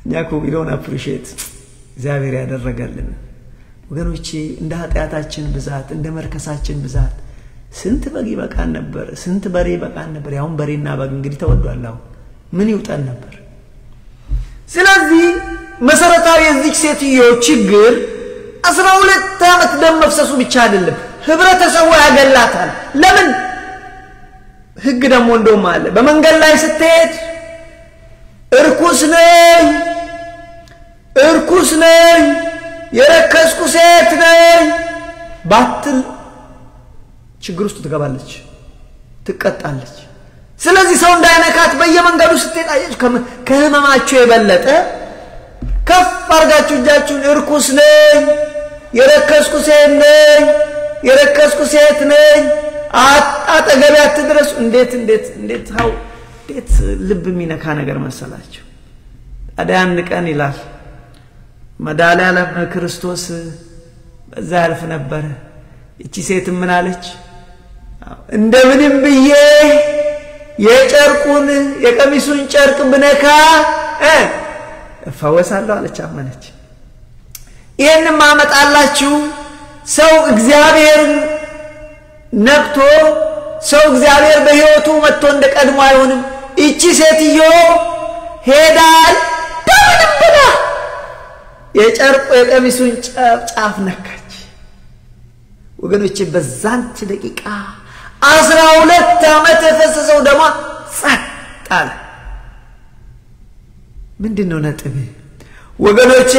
እኛኮ we don't appreciate እግዚአብሔር ያደረገልን ወገኖቼ እንደ ኃጢያታችን ብዛት እንደ መርከሳችን ብዛት ስንት በግ ይበቃን ነበር ስንት በሬ ይበቃን ነበር ያውን በሬና በግ እንግዲህ ተወዷል ምን ይውጣን ነበር ስለዚህ መሰረታዊ የዚህ ሴትዮ ችግር 12 ዓመት ደም መፍሰሱ ብቻ አይደለም ህብረተሰቡ ያገላታል ለምን ህግ ደሞ እንደውም አለ በመንገድ ላይ ስትሄድ እርኩስ ነኝ የረከስኩ ሴት ነኝ ባትል ችግር ውስጥ ትገባለች ትቀጣለች ስለዚህ ሰው እንዳይነካት በየመንገዱ ስትጣየች ከህመማቸው የበለጠ ከፍ አርጋችሁ እጃችሁን እርኩስ ነኝ የረከስኩ ሴት ነኝ የረከስኩ ሴት ነኝ አጠገቤ አትድረሱ እንዴት ልብ የሚነካ ነገር መሰላችሁ አዳን ቀን ይላል መድኃኒዓለም ክርስቶስ በዛ ያልፍ ነበር እቺ ሴት ምን አለች እንደምንም ብዬ የጨርቁን የቀሚሱን ጨርቅ ብነካ ፈወሳለሁ አለች አመነች ይሄንን ማመጣላችሁ ሰው እግዚአብሔር ነክቶ ሰው እግዚአብሔር በህይወቱ መጥቶ እንደቀድሞ አይሆንም እቺ ሴትዮ ሄዳል ደምብላ የጨርቁ የቀሚሱን ጫፍ ነካች ወገኖቼ በዛንት ደቂቃ 12 ዓመት የፈሰሰው ደማ ጸጣል ምንድነው ነጥብ ወገኖቼ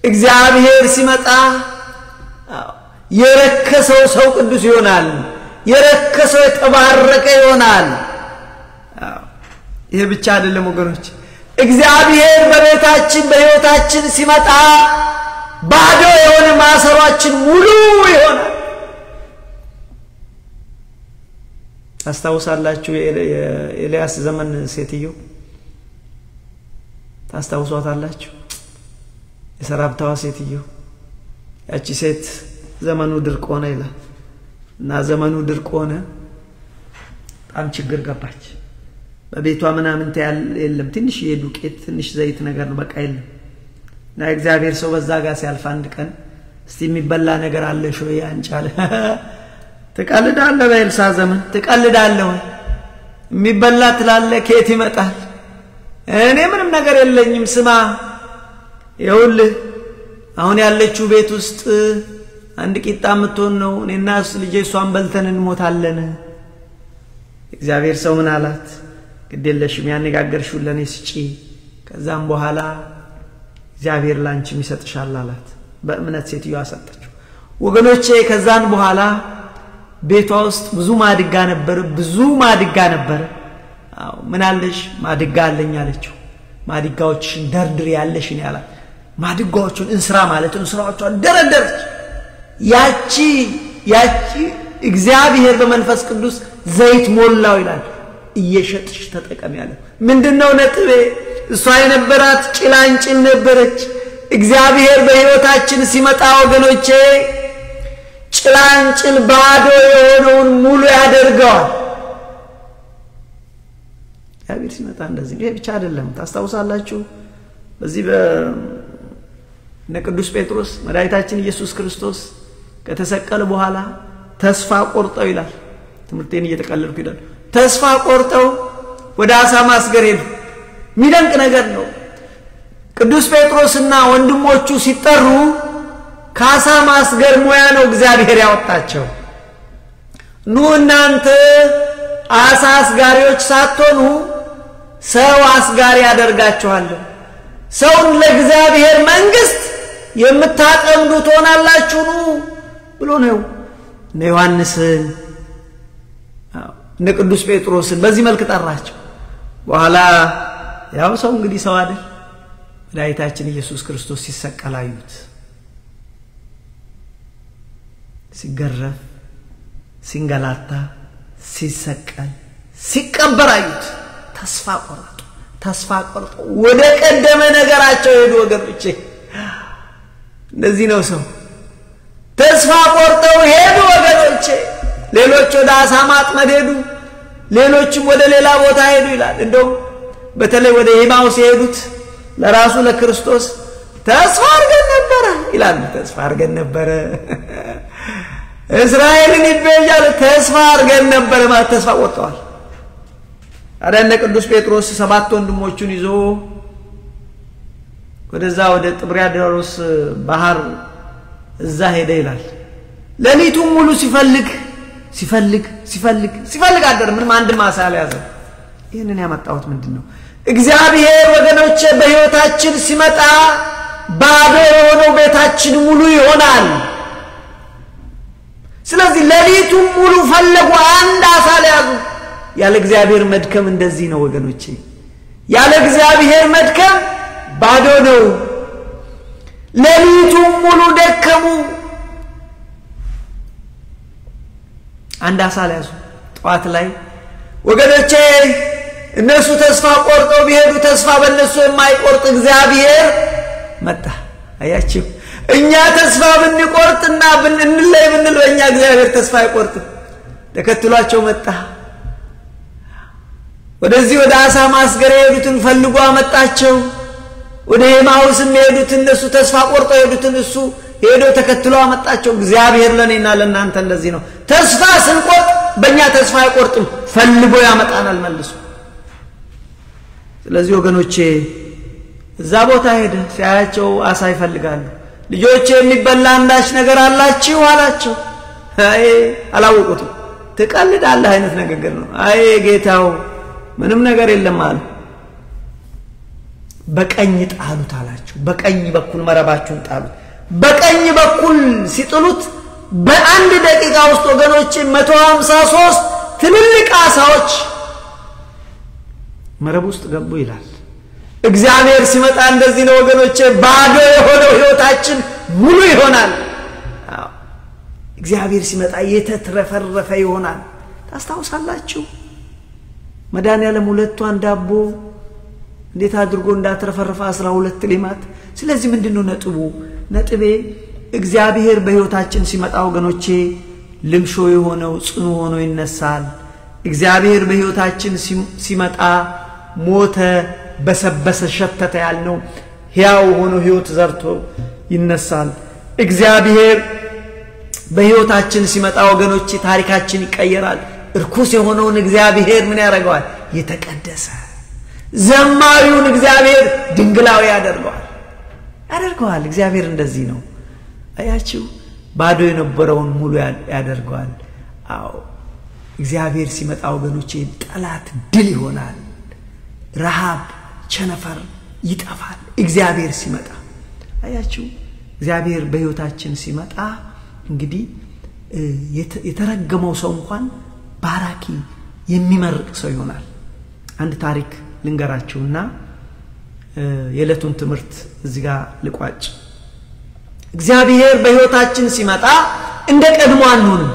እግዚአብሔር ሲመጣ የረከሰው ሰው ቅዱስ ይሆናል የረከሰው የተባረከ ይሆናል ይሄ ብቻ አይደለም ወገኖች እግዚአብሔር በቤታችን በህይወታችን ሲመጣ ባዶ የሆነ ማሰሯችን ሙሉ ይሆናል ታስታውሳላችሁ የኤልያስ ዘመን ሴትዮ ታስታውሷታላችሁ የሰራብታዋ ሴትዮ ያቺ ሴት ዘመኑ ድርቅ ሆነ ይላል እና ዘመኑ ድርቅ ሆነ በጣም ችግር ገባች በቤቷ ምናምን የለም ትንሽ የዱቄት ትንሽ ዘይት ነገር ነው በቃ የለም እና እግዚአብሔር ሰው በዛ ጋር ሲያልፍ አንድ ቀን እስቲ የሚበላ ነገር አለ ሾይ አንጫለ ተቀልዳለህ በኤልሳ ዘመን ተቀልዳለህ የሚበላ ትላለ ከየት ይመጣል እኔ ምንም ነገር የለኝም ስማ ይኸውልህ አሁን ያለችው ቤት ውስጥ አንድ ቂጣ ምትሆን ነው እኔና ልጄ እሷን በልተን እንሞታለን እግዚአብሔር ሰው ምን አላት ግዴለሽም ያነጋገርሽው ለኔ ስጪ ከዛም በኋላ እግዚአብሔር ላንቺም ይሰጥሻል አላት በእምነት ሴትዮ አሰጠችው ወገኖቼ ከዛን በኋላ ቤቷ ውስጥ ብዙ ማድጋ ነበር አው ምን አለሽ ማድጋ አለኝ አለችው ማድጋዎችን ደርድር ያለሽን ያላት ማድጋዎችን እንስራ ማለት እንስራዎቿን ደረደረች ያቺ እግዚአብሔር በመንፈስ ቅዱስ ዘይት ሞላው ይላል እየሸጥሽ ተጠቀም ያለው ምንድነው ነጥቤ እሷ የነበራት ጭላንጭል ነበረች እግዚአብሔር በህይወታችን ሲመጣ ወገኖቼ ጭላንጭል ባዶ የሆነውን ሙሉ ያደርገዋል እግዚአብሔር ሲመጣ እንደዚህ ይሄ ብቻ አይደለም ታስታውሳላችሁ በዚህ በቅዱስ ጴጥሮስ መድኃኒታችን ኢየሱስ ክርስቶስ ከተሰቀለ በኋላ ተስፋ ቆርጠው ይላል ትምርቴን እየተቀለልኩ ይላል ተስፋ ቆርጠው ወደ አሳ ማስገር ሄዱ ሚደንቅ ነገር ነው ቅዱስ ጴጥሮስና ወንድሞቹ ሲጠሩ ካሳ ማስገር ሙያ ነው እግዚአብሔር ያወጣቸው ኑ እናንተ አሳ አስጋሪዎች ሳትሆኑ ሰው አስጋሪ ያደርጋችኋለሁ ሰውን ለእግዚአብሔር መንግስት የምታጠምዱ ትሆናላችሁ ብሎ ነው ዮሐንስን ቅዱስ ጴጥሮስን በዚህ መልክ ጠራቸው በኋላ ያው ሰው እንግዲህ ሰው አይደል መድኃኒታችን ኢየሱስ ክርስቶስ ሲሰቀላዩት ሲገረፍ ሲንገላታ ሲሰቀል ሲቀበራዩት ተስፋ ቆርጦ ወደ ቀደመ ነገራቸው ሄዱ ወገኖቼ እንደዚህ ነው ሰው ተስፋ ቆርጠው ሄዱ ወገኖቼ ሌሎች ወደ አሳ ማጥመድ ሄዱ ሌሎችም ወደ ሌላ ቦታ ሄዱ ይላል እንደው በተለይ ወደ ኤማውስ ሄዱት ለራሱ ለክርስቶስ ተስፋ አርገን ነበር ይላል ተስፋ አርገን ነበር እስራኤልን ይበጃል ተስፋ አርገን ነበር ማለት ተስፋ ቆርጠዋል አዳነ ቅዱስ ጴጥሮስ 7 ወንድሞቹን ይዞ ወደዛ ወደ ጥብርያዶስ ባህር እዛ ሄደ ይላል ለሊቱን ሙሉ ሲፈልግ አደረ ምንም አንድ ማሳ ያዘ ይሄንን ያመጣሁት ምንድነው እግዚአብሔር ወገኖቼ በህይወታችን ሲመጣ ባዶ የሆነው ቤታችን ሙሉ ይሆናል ሌሊቱን ሙሉ ፈለጉ አንድ አሳ ያዙ ያለ እግዚአብሔር መድከም እንደዚህ ነው ወገኖቼ ያለ እግዚአብሔር መድከም ባዶ ነው ሌሊቱን ሙሉ ደከሙ አንድ አሳ ያዙ ጧት ላይ ወገኖቼ እነሱ ተስፋ ቆርጠው ቢሄዱ ተስፋ በእነሱ የማይቆርጥ እግዚአብሔር መጣ አያችሁ እኛ ተስፋ ብንቆርጥና ብንለይ ብንል በእኛ እግዚአብሔር ተስፋ አይቆርጥ ተከትሏቸው መጣ ወደዚህ ወደ አሳ ማስገሪያ የሄዱትን ፈልጎ አመጣቸው ወደ ኤማሁስም የሄዱትን እነሱ ተስፋ ቆርጠው የሄዱትን እሱ ሄዶ ተከትሎ አመጣቸው እግዚአብሔር ለኔና ለእናንተ እንደዚህ ነው ተስፋ ስንቆርጥ በእኛ ተስፋ አይቆርጥም ፈልጎ ያመጣናል መልሶ ስለዚህ ወገኖቼ እዛ ቦታ ሄደ ሲያያቸው አሳ ይፈልጋሉ ልጆቼ የሚበላ አንዳች ነገር አላችሁ አላቸው አይ አላወቁትም ተቀልዳለህ አይነት ነገር ነው አይ ጌታው ምንም ነገር የለም አለ በቀኝ ጣሉት አላቸው በቀኝ በኩል መረባችሁን ጣሉት በቀኝ በኩል ሲጥሉት በአንድ ደቂቃ ውስጥ ወገኖቼ 153 ትልልቅ አሳዎች መረብ ውስጥ ገቡ ይላል እግዚአብሔር ሲመጣ እንደዚህ ነው ወገኖቼ ባዶ የሆነው ህይወታችን ሙሉ ይሆናል እግዚአብሔር ሲመጣ የተትረፈረፈ ይሆናል ታስታውሳላችሁ መድኃኒዓለም ሁለቷን ዳቦ እንዴት አድርጎ እንዳትረፈረፈ 12 ሊማት ስለዚህ ምንድነው ነጥቤ እግዚአብሔር በህይወታችን ሲመጣ ወገኖቼ ልምሾ የሆነው ጽኑ ሆኖ ይነሳል እግዚአብሔር በህይወታችን ሲመጣ ሞተ በሰበሰ ሸተተ ያልነው ሕያው ሆኖ ህይወት ዘርቶ ይነሳል እግዚአብሔር በህይወታችን ሲመጣ ወገኖቼ ታሪካችን ይቀየራል እርኩስ የሆነውን እግዚአብሔር ምን ያደርገዋል የተቀደሰ ዘማሪውን እግዚአብሔር ድንግላዊ ያደርገዋል እግዚአብሔር እንደዚህ ነው አያችሁ ባዶ የነበረውን ሙሉ ያደርገዋል አዎ እግዚአብሔር ሲመጣ ወገኖቼ ጠላት ድል ይሆናል ረሃብ ቸነፈር ይጠፋል እግዚአብሔር ሲመጣ አያችሁ እግዚአብሔር በህይወታችን ሲመጣ እንግዲህ የተረገመው ሰው እንኳን ባራኪ የሚመርቅ ሰው ይሆናል አንድ ታሪክ ልንገራችሁና የዕለቱን ትምህርት እዚህ ጋር ልቋጭ እግዚአብሔር በህይወታችን ሲመጣ እንደ ቀድሞ አንሆንም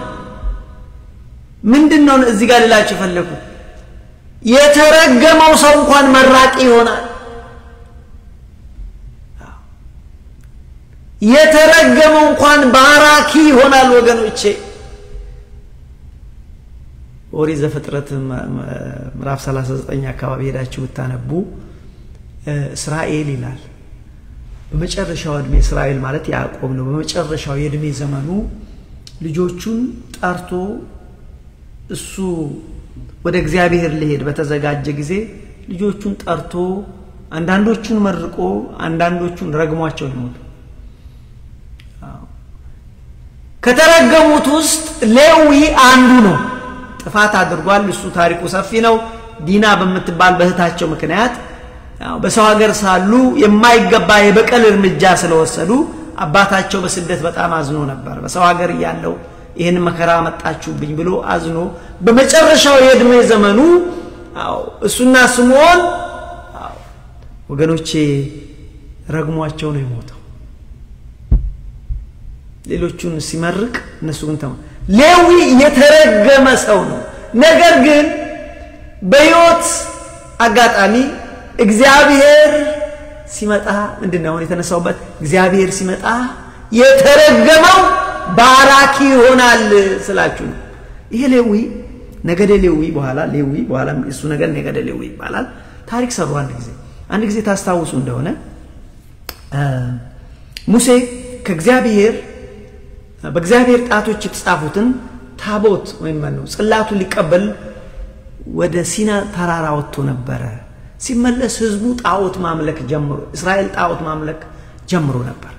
ምንድነው እዚህ ጋር ልላችሁ ፈለኩ የተረገመው ሰው እንኳን መራቂ ይሆናል የተረገመው እንኳን ባራኪ ይሆናል ወገኖቼ ኦሪት ዘፍጥረት ምዕራፍ 39 አካባቢ ሄዳችሁ ብታነቡ እስራኤል ይላል በመጨረሻው እድሜ እስራኤል ማለት ያዕቆብ ነው በመጨረሻው የእድሜ ዘመኑ ልጆቹን ጠርቶ እሱ ወደ እግዚአብሔር ሊሄድ በተዘጋጀ ጊዜ ልጆቹን ጠርቶ አንዳንዶቹን መርቆ አንዳንዶቹን ረግሟቸው ነው ከተረገሙት ውስጥ ሌዊ አንዱ ነው ጥፋት አድርጓል እሱ ታሪኩ ሰፊ ነው ዲና በመትባል በህታቸው ምክንያት በሰው ሀገር ሳሉ የማይገባ የበቀል እርምጃ ስለወሰዱ አባታቸው በስደት በጣም አዝኖ ነበር በሰው ሀገር ያለው ይሄን መከራ መጣችሁብኝ ብሎ አዝኖ በመጨረሻው የእድሜ ዘመኑ እሱና ስምዖን ወገኖቼ ረግሟቸው ነው የሞተው ሌሎቹን ሲመርቅ እነሱ ግን ሌዊ የተረገመ ሰው ነው ነገር ግን በህይወት አጋጣሚ እግዚአብሔር ሲመጣ ምንድነው የተነሳውበት እግዚአብሔር ሲመጣ የተረገመው ባራኪ ይሆናል ስላችሁ ይሄ ሌዊ ነገደ ሌዊ በኋላ እሱ ነገደ ሌዊ ይባላል ታሪክ ሰሩ አንድ ጊዜ ታስታውሱ እንደሆነ ሙሴ ከእግዚአብሔር በእግዚአብሔር ጣቶች የተጻፉትን ታቦት ወይም ማነው ጽላቱ ሊቀበል ወደ ሲና ተራራ ወጥቶ ነበር ሲመለስ ህዝቡ ጣዖት ማምለክ ጀምሮ እስራኤል ጣዖት ማምለክ ጀምሮ ነበር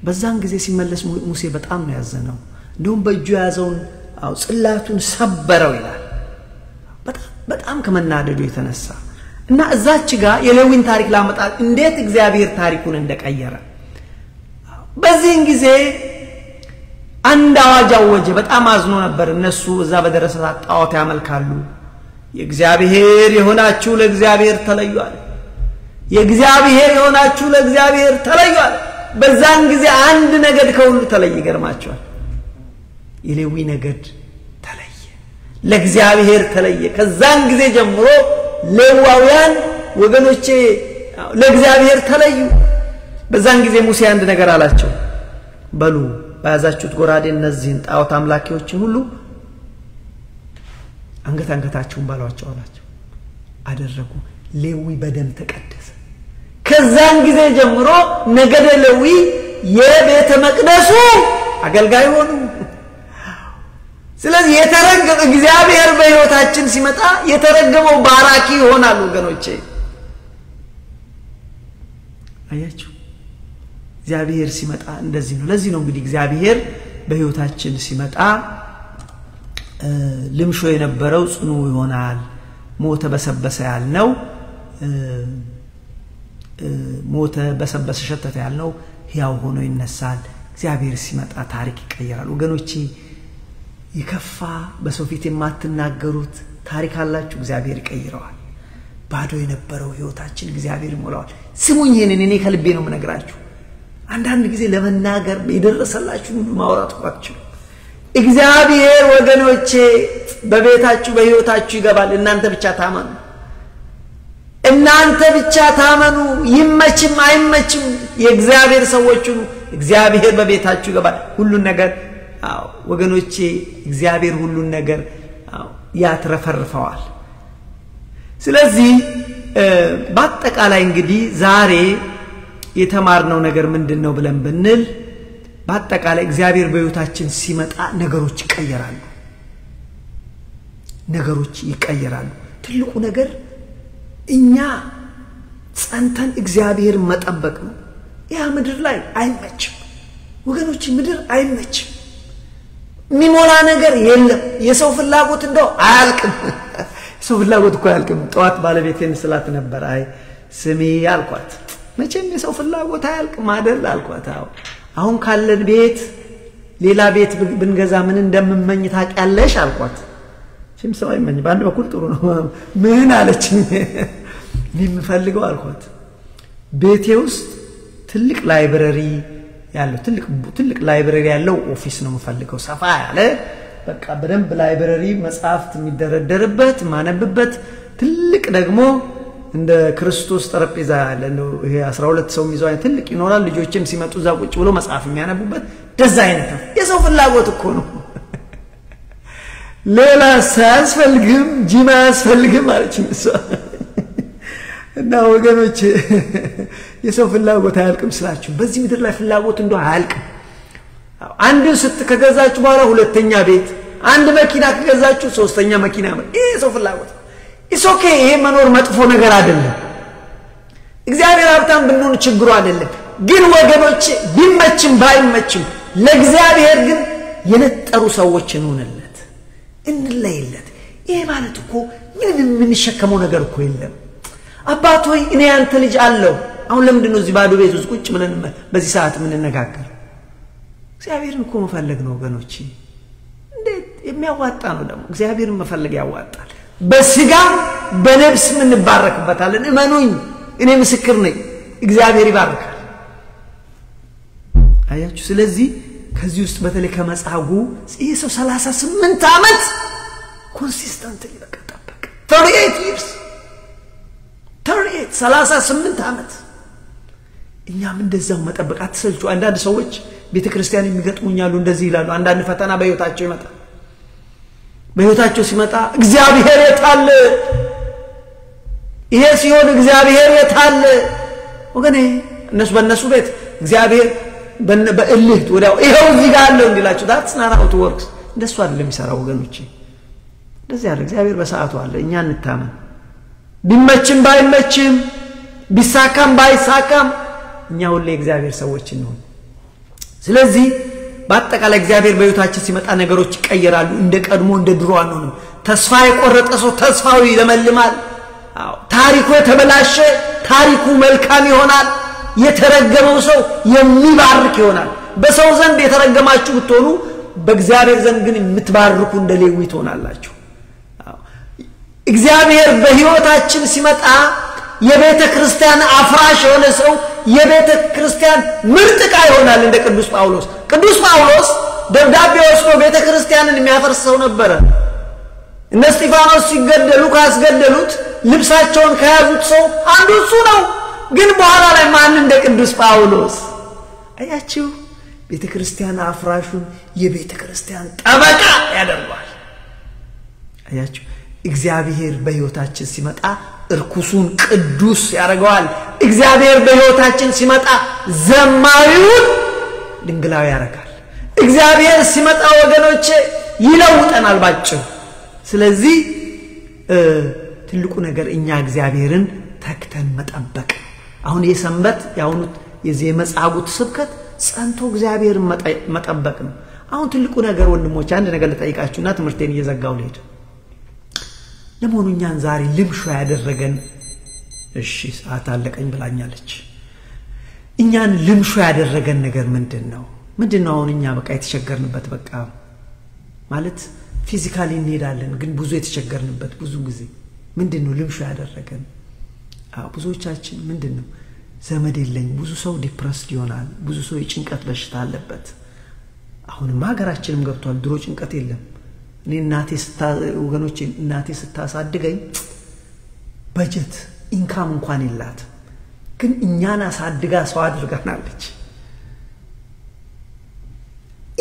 በዛን ጊዜ ሲመለስ ሙሴ በጣም ነው ያዘነው እንደውም በእጁ ያዘውን ጽላቱን ሰበረው ይላል በጣም ከመናደዱ የተነሳ እና እዛች ጋር የሌዊን ታሪክ ላመጣ እንዴት እግዚአብሔር ታሪኩን እንደቀየረ በዚህን ጊዜ አንድ አዋጅ አወጀ በጣም አዝኖ ነበር እነሱ እዛ በደረሰ ጣዖት ያመልካሉ የእግዚአብሔር የሆናችሁ ለእግዚአብሔር ተለዩአል የእግዚአብሔር የሆናችሁ ለእግዚአብሔር ተለዩአል በዛን ጊዜ አንድ ነገድ ከሁሉ ተለየ ገርማቸዋል የሌዊ ነገድ ተለየ ለእግዚአብሔር ተለየ ከዛን ጊዜ ጀምሮ ሌዋውያን ወገኖቼ ለእግዚአብሔር ተለዩ በዛን ጊዜ ሙሴ አንድ ነገር አላቸው በሉ ባያዛችሁት ጎራዴ እነዚህን ጣዖት አምላኪዎችን ሁሉ አንገታቸውን ባሏቸው አላቸው አደረጉ ሌዊ በደም ተቀደሰ ከዛን ጊዜ ጀምሮ ነገደ ሌዊ የቤተ መቅደሱ አገልጋይ ሆኑ ስለዚህ የተረገመ እግዚአብሔር በሕይወታችን ሲመጣ የተረገመው ባራኪ ይሆናል ወገኖቼ አያችሁ እግዚአብሔር ሲመጣ እንደዚህ ነው ለዚህ ነው እንግዲህ እግዚአብሔር በሕይወታችን ሲመጣ ልምሾ የነበረው ጽኑ ይሆናል ሞተ በሰበሰ ያልነው ሞተ በሰበሰ ሸተተ ያልነው ሕያው ሆኖ ይነሳል እግዚአብሔር ሲመጣ ታሪክ ይቀየራል ወገኖቼ ይከፋ በሰው ፊት የማትናገሩት ታሪክ አላችሁ እግዚአብሔር ይቀይረዋል ባዶ የነበረው ሕይወታችን እግዚአብሔር ይሞላዋል ስሙኝ ይሄንን እኔ ከልቤ ነው የምነግራችሁ አንዳንድ ጊዜ ለመናገር የደረሰላችሁ ሁሉ ማውራት ወጣችሁ እግዚአብሔር ወገኖቼ በቤታችሁ በሕይወታችሁ ይገባል እናንተ ብቻ ታመኑ እናንተ ብቻ ታመኑ ይመችም አይመችም የእግዚአብሔር ሰዎች ሁሉ እግዚአብሔር በቤታችሁ ይገባል ሁሉን ነገር ወገኖቼ እግዚአብሔር ሁሉን ነገር ያትረፈርፈዋል ስለዚህ በአጠቃላይ እንግዲህ ዛሬ የተማርነው ነገር ምንድነው ብለን ብንል በአጠቃላይ እግዚአብሔር በሕይወታችን ሲመጣ ነገሮች ይቀየራሉ ትልቁ ነገር እኛ ጸንተን እግዚአብሔር መጠበቅ ነው ያ ምድር ላይ አይመችም ወገኖች ምድር አይመችም ሚሞላ ነገር የለም የሰው ፍላጎት እንደው አያልቅም ሰው ፍላጎት እኮ አያልቅም ጧት ባለቤቴን ስላት ነበር አይ ስሚ አልኳት መቼም የሰው ፍላጎት አያልቅም አይደል አልኳት አሁን ካለን ቤት ሌላ ቤት ብንገዛ ምን እንደምመኝ ታውቂያለሽ አልኳት ሽም ሰው አይመኝ ባንድ በኩል ጥሩ ነው ምን አለችኝ ምንፈልገው አልኳት ቤቴ ውስጥ ትልቅ ላይብረሪ ያለው ትልቅ ላይብረሪ ያለው ኦፊስ ነው የምፈልገው ሰፋ ያለ በቃ በደንብ ላይብረሪ መጽሐፍት የሚደረደርበት ማነብበት ትልቅ ደግሞ እንደ ክርስቶስ ጠረጴዛ ያለ ነው ይሄ 12 ሰው የሚይዘው አይነት ትልቅ ይኖራል ልጆችም ሲመጡ እዛ ቁጭ ብሎ መጽሐፍ የሚያነቡበት ደዛ አይነት ነው የሰው ፍላጎት እኮ ነው ሌላ ሳያስፈልግም ጂማ ያስፈልግም አለችኝ እሷ እና ወገኖች የሰው ፍላጎት አያልቅም ስላችሁ በዚህ ምድር ላይ ፍላጎት እንደው አያልቅም አንድ ስትከገዛችሁ በኋላ ሁለተኛ ቤት አንድ መኪና ከገዛችሁ ሶስተኛ መኪና ይሄ ሰው ፍላጎት ኢሶኬ ይሄ መኖር መጥፎ ነገር አይደለም እግዚአብሔር ሀብታም ብንሆን ችግሩ አይደለም ግን ወገኖች ቢመችም ባይመችም ለእግዚአብሔር ግን የነጠሩ ሰዎች እንሆንለት እንለይለት ይሄ ማለት እኮ ምንም የምንሸከመው ነገር እኮ የለም አባት ሆይ እኔ አንተ ልጅ አለው አሁን ለምንድን ነው እዚህ ባዶ ቤት ውስጥ ቁጭ ብለን በዚህ ሰዓት ምን እንነጋገር እግዚአብሔርን እኮ መፈለግ ነው ወገኖች እንዴት የሚያዋጣ ነው ደግሞ እግዚአብሔርን መፈለግ ያዋጣል በስጋም በነፍስ ምን እንባረክበታለን እመኑኝ እኔ ምስክር ነኝ እግዚአብሔር ይባርካል አያችሁ ስለዚህ ከዚህ ውስጥ በተለይ ከመጻጉ ይሄ ሰው 38 አመት ኮንሲስተንትሊ ተጠበቀ 38 years 38 አመት እኛም እንደዛው መጠበቅ አትሰልቹ አንዳንድ ሰዎች ቤተክርስቲያን የሚገጥሙኛሉ እንደዚህ ይላሉ አንዳንድ ፈተና በሕይወታቸው ይመጣል በሕይወታቸው ሲመጣ እግዚአብሔር የታለ ይሄ ሲሆን እግዚአብሔር የታለ ወገኔ በእነሱ ቤት እግዚአብሔር በእልህ ወዲያው ይሄው እዚህ ጋር አለ እንዲላችሁ that's not how it works እንደሱ አይደለም የሚሰራው ወገኖቼ እንደዚህ አይደል እግዚአብሔር በሰዓቱ አለ እኛ እንታመን ቢመችም ባይመችም ቢሳካም ባይሳካም እኛ ሁሌ እግዚአብሔር ሰዎች ነን ስለዚህ በአጠቃላይ እግዚአብሔር በሕይወታችን ሲመጣ ነገሮች ይቀየራሉ እንደ ቀድሞ እንደ ድሮ አንሆንም ተስፋ የቆረጠ ሰው ተስፋው ይለመልማል ታሪኩ የተበላሸ ታሪኩ መልካም ይሆናል የተረገመው ሰው የሚባርክ ይሆናል በሰው ዘንድ የተረገማችሁ ብትሆኑ በእግዚአብሔር ዘንድ ግን የምትባርኩ እንደ ሌዊ ትሆናላችሁ እግዚአብሔር በህይወታችን ሲመጣ የቤተ ክርስቲያን አፍራሽ የሆነ ሰው የቤተ ክርስቲያን ምርጥቃ ይሆናል እንደ ቅዱስ ጳውሎስ ደብዳቤ ወስዶ ቤተ ክርስቲያንን የሚያፈርሰው ነበር እነ እስጢፋኖስ ሲገደሉ ካስገደሉት ልብሳቸውን ከያዙት ሰው አንዱ እሱ ነው ግን በኋላ ላይ ማን እንደ ቅዱስ ጳውሎስ አያችሁ ቤተ ክርስቲያን አፍራሹን የቤተ ክርስቲያን ጠበቃ ያደርጋል አያችሁ እግዚአብሔር በህይወታችን ሲመጣ እርኩሱን ቅዱስ ያደርጋል እግዚአብሔር በህይወታችን ሲመጣ ዘማሪውን ድንግላዊ ያደርጋል እግዚአብሔር ሲመጣ ወገኖቼ ይለውጠናል ባጭው ስለዚህ ትልቁ ነገር እኛ እግዚአብሔርን ተክተን መጠበቅ አሁን የሰንበት ያውኑት የዚህ መጻጉት ስብከት ጸንቶ እግዚአብሔርን መጠበቅ ነው አሁን ትልቁ ነገር ወንድሞች አንድ ነገር ልጠይቃችሁና ትምርቴን እየዘጋው ልሄድ ለሞኑ እኛን ዛሬ ልምሾ ያደረገን እሺ ሰዓት አለቀኝ ብላኛለች እኛን ልምሾ ያደረገን ነገር ምንድነው አሁን እኛ በቃ የተቸገርንበት በቃ ማለት ፊዚካሊ እንሄዳለን ግን ብዙ የተቸገርንበት ብዙ ጊዜ ምንድነው ልምሾ ያደረገን ብዙዎቻችን ምንድነው ዘመድ የለኝ ብዙ ሰው ዲፕረስድ ይሆናል ብዙ ሰው የጭንቀት በሽታ አለበት አሁንም ሀገራችንም ገብቷል ድሮ ጭንቀት የለም እኔ እናቴ ስታሳድገኝ በጀት ኢንካም እንኳን ይላት ግን እኛን አሳድጋ ሰው አድርጋናለች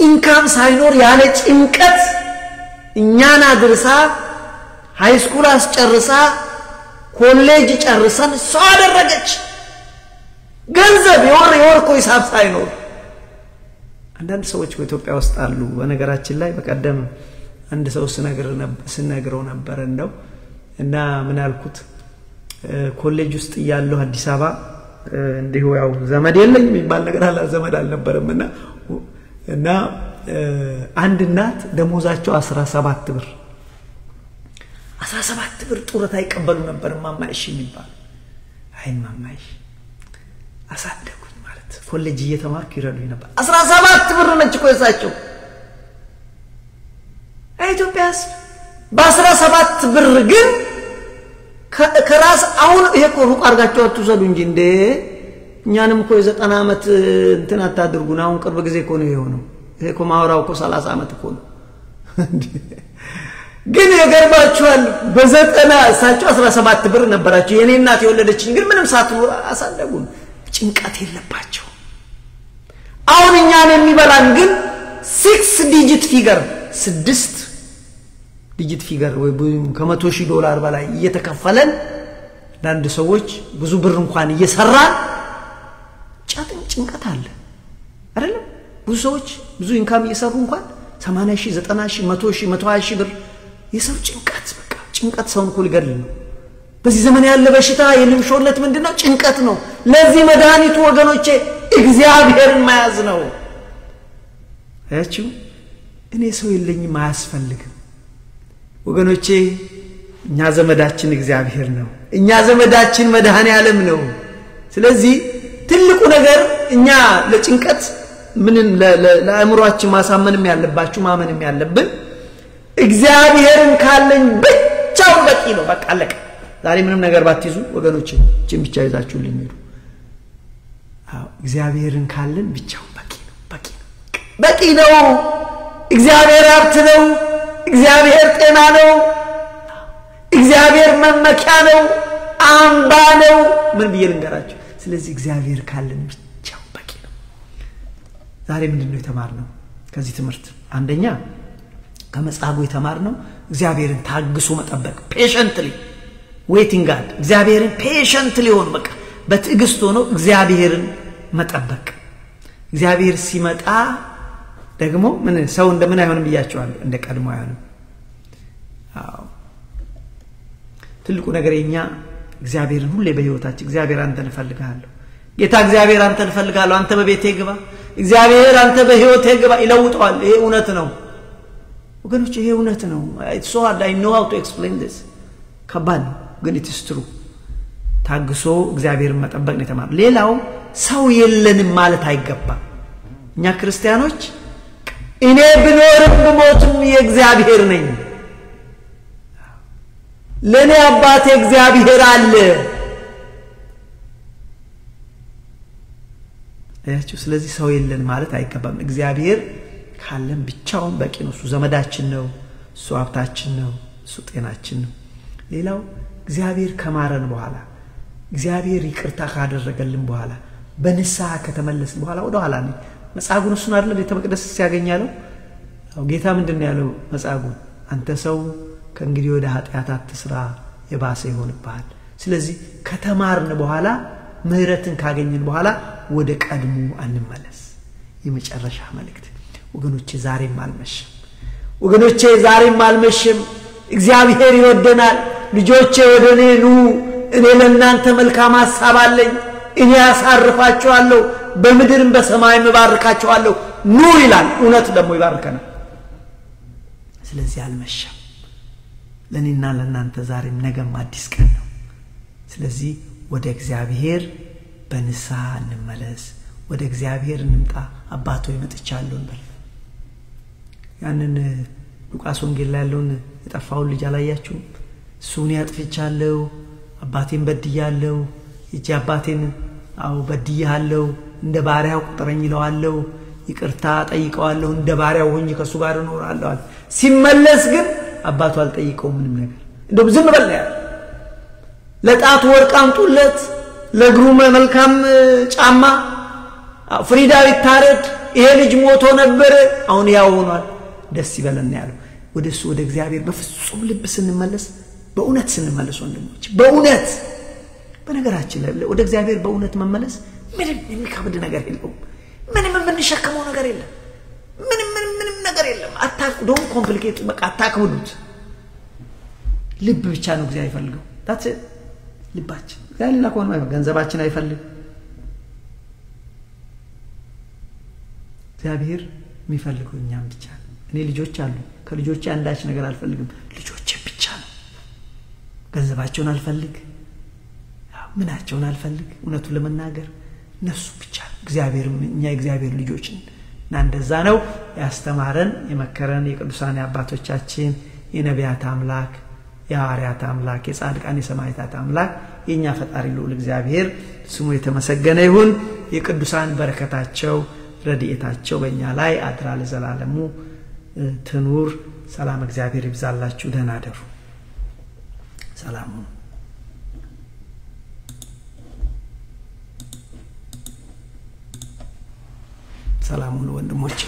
ኢንካም ሳይኖር ያለ ጭንቀት እኛን አድርሳ ሃይ ስኩል አስጨርሳ ኮሌጅ ጨርሰን ሰው አደረገች ገንዘብ የወር ኮ ሂሳብ ሳይኖር አንዳንድ ሰዎች በኢትዮጵያ ውስጥ አሉ በነገራችን ላይ በቀደም አንድ ሰው ስነግረው ነበር እንደው እና ምን አልኩት ኮሌጅ ውስጥ ያለው አዲስ አበባ እንዲሁ ያው ዘመድ የለኝ የሚባል ነገር ዘመድ አልነበረምና እና አንድ እናት ደሞዛቸው 17 ብር ጡረታ ይቀበሉ ነበር ማማይሽ የሚባል አይ ማማይሽ አሳደጉኝ ማለት ኮሌጅ እየተማርኩ ይረዱኝ ነበር 17 ብር ነች እኮ የሳቸው ኢትዮጵያስ በ17 ብር ግን ከራስ አሁን ይሄ ሩቅ አርጋቸው አትዘሉ እንጂ እንደ እኛንም እኮ የ90 አመት እንትን አታድርጉና አሁን ቅርብ ጊዜ እኮ ነው የሆነው ይሄ እኮ ማውራው እኮ 30 አመት እኮ ነው ግን የገርባችኋል በ90 እሳቸው 17 ብር ነበራቸው የኔ እናት የወለደችኝ ግን ምንም ሳትኖር አሳደጉን ጭንቀት የለባቸው አሁን እኛን የሚበላን ግን 6 ዲጂት ፊገር 6 ዲጂት ፊገር ወይ $100,000 በላይ እየተከፈለን ለአንድ ሰዎች ብዙ ብር እንኳን እየሰራን ጭንቀት አለ አይደለም ብዙ ሰዎች ብዙ ኢንካም እየሰሩ እንኳን 80,000 90,000 100,000 120,000 ብር የሰው ጭንቀት ሰውን እኮ ሊገድል ነው በዚህ ዘመን ያለ በሽታ የልምሾለት ምንድነው ጭንቀት ነው ለዚህ መድኃኒቱ ወገኖቼ እግዚአብሔርን መያዝ ነው አያችሁ እኔ ሰው የለኝም አያስፈልግም ወገኖቼ እኛ ዘመዳችን እግዚአብሔር ነው እኛ ዘመዳችን መድኃኔ ዓለም ነው ስለዚህ ትልቁ ነገር እኛ ለጭንቀት ምንን ለአእምሮአችን ማሳመንም ያለባችሁ ማመንም ያለብን እግዚአብሔርን ካለን ብቻው በቂ ነው በቃ አለቀ ዛሬ ምንም ነገር ባትይዙ ወገኖቼ እቺን ብቻ ይዛችሁልኝ ሄዱ እግዚአብሔርን ካለን ብቻው በቂ ነው እግዚአብሔር ሀብት ነው እግዚአብሔር ጤና ነው እግዚአብሔር መመኪያ ነው አምባ ነው ምን ብዬ ልንገራችሁ ስለዚህ እግዚአብሔር ካለን ብቻው በቂ ነው ዛሬ ምንድነው የተማርነው ከዚህ ትምህርት አንደኛ ከመጻጉ የተማርነው እግዚአብሔርን ታግሶ መጠበቅ patiently waiting God እግዚአብሔርን patiently ሆኖ በቃ በትዕግስት ሆኖ እግዚአብሔርን መጠበቅ እግዚአብሔር ሲመጣ ደግሞ ምን ሰው እንደምን አይሆንም ብያቸዋል እንደ ቀድሞ አይሆንም ትልቁ ነገር የኛ እግዚአብሔርን ሁሌ በህይወታችን እግዚአብሔር አንተን ፈልጋለሁ ጌታ እግዚአብሔር አንተን ፈልጋለሁ አንተ በቤቴ ግባ እግዚአብሔር አንተ በህይወቴ ግባ ይለውጣል ይሄ እውነት ነው ወገኖች ይሄ እውነት ነው it's so hard I know how to explain this ከባድ ግን it is true ታግሶ እግዚአብሔርን መጠበቅ ነው የተማረው ሌላው ሰው የለንም ማለት አይገባም እኛ ክርስቲያኖች እኔ ብኖርም ብሞትም የእግዚአብሔር ነኝ ለኔ አባቴ እግዚአብሔር አለ ያቺው ስለዚህ ሰው የለን ማለት አይገባም እግዚአብሔር ካለን ብቻውን በቂ ነው እሱ ዘመዳችን ነው እሱ ሀብታችን ነው እሱ ጤናችን ነው ሌላው እግዚአብሔር ከማረን በኋላ እግዚአብሔር ይቅርታ ካደረገልን በኋላ በንስሐ ከተመለስን በኋላ ወደ ኋላ ነው መጻጉን እሱን አይደል ቤተ መቅደስ ሲያገኛለው ጌታ ምንድነው ያለው መጻጉን አንተ ሰው ከእንግዲህ ወደ ኃጢአት አትስራ የባሰ ይሆንብሃል ስለዚህ ከተማርን በኋላ ምህረትን ካገኘን በኋላ ወደ ቀድሞ አንመለስ የመጨረሻ መልእክት ወገኖቼ ዛሬም አልመሸም እግዚአብሔር ይወደናል ልጆቼ ወደኔ ኑ እኔ ለእናንተ መልካም ሐሳብ አለኝ እኔ ያሳርፋችኋለሁ በምድርም በሰማይም እባርካችኋለሁ ኑ ይላል እውነት ደግሞ ይባርከናል ስለዚህ አልመሸም ለኔና ለእናንተ ዛሬም ነገም አዲስ ቀን ነው ስለዚህ ወደ እግዚአብሔር በንስሐ እንመለስ ወደ እግዚአብሔር እንምጣ አባቶ ይመጥቻለሁ እንበል ያንን ሉቃስ ወንጌል ላይ ያለውን የጠፋው ልጅ አላያችሁ እሱን ያጥፍቻለሁ አባቴን በድያለሁ እጂ አባቴን አው በድያለሁ እንደ ባሪያው ቁጥረኝ ይለዋለሁ ይቅርታ ጠይቀዋለሁ እንደ ባሪያው ሆኜ ከሱ ጋር እኖራለሁ ሲመለስ ግን አባቱ አልጠይቀው ምንም ነገር እንደው ዝም በል ለጣቱ ወርቅ አምጡለት ለግሩ መልካም ጫማ ፍሪዳ ይታረድ ይሄ ልጅ ሞቶ ነበር አሁን ያው ሆኗል ደስ ይበለን ያለው ወደሱ ወደ እግዚአብሔር በፍጹም ልብ ስንመለስ በእውነት ስንመለስ ወንድሞች በእውነት በነገራችን ላይ ወደ እግዚአብሔር በእውነት መመለስ ምንም የሚከብድ ነገር የለውም ምንም የምንሸከመው ነገር የለም ምንም ነገር የለም ዶን ኮምፕሊኬት በቃ አታክብዱት ልብ ብቻ ነው እግዚአብሔር ይፈልገው that's it ልባችን ያለና ኮን ማለት ገንዘባችን አይፈልግ እግዚአብሔር የሚፈልገው እኛም ብቻ እኔ ልጆች አሉ ከልጆቼ አንዳች ነገር አልፈልግም ልጆቼ ብቻ ነው ገንዘባቸውን አልፈልግ ምናቸውን አልፈልግ እውነቱን ለመናገር ነፍሱ ብቻ እግዚአብሔር እኛ እግዚአብሔር ልጆች እና እንደዛ ነው ያስተማረን የመከረን የቅዱሳን አባቶቻችን የነቢያት አምላክ የሐዋርያት አምላክ የጻድቃን የሰማዕታት አምላክ የኛ ፈጣሪ ልዑል እግዚአብሔር ስሙ የተመሰገነ ይሁን የቅዱሳን በረከታቸው ረድኤታቸው በእኛ ላይ አድራ ለዘላለሙ ትኑር ሰላም እግዚአብሔር ይብዛላችሁ ደህና አደሩ ሰላሙን ወንድሞቼ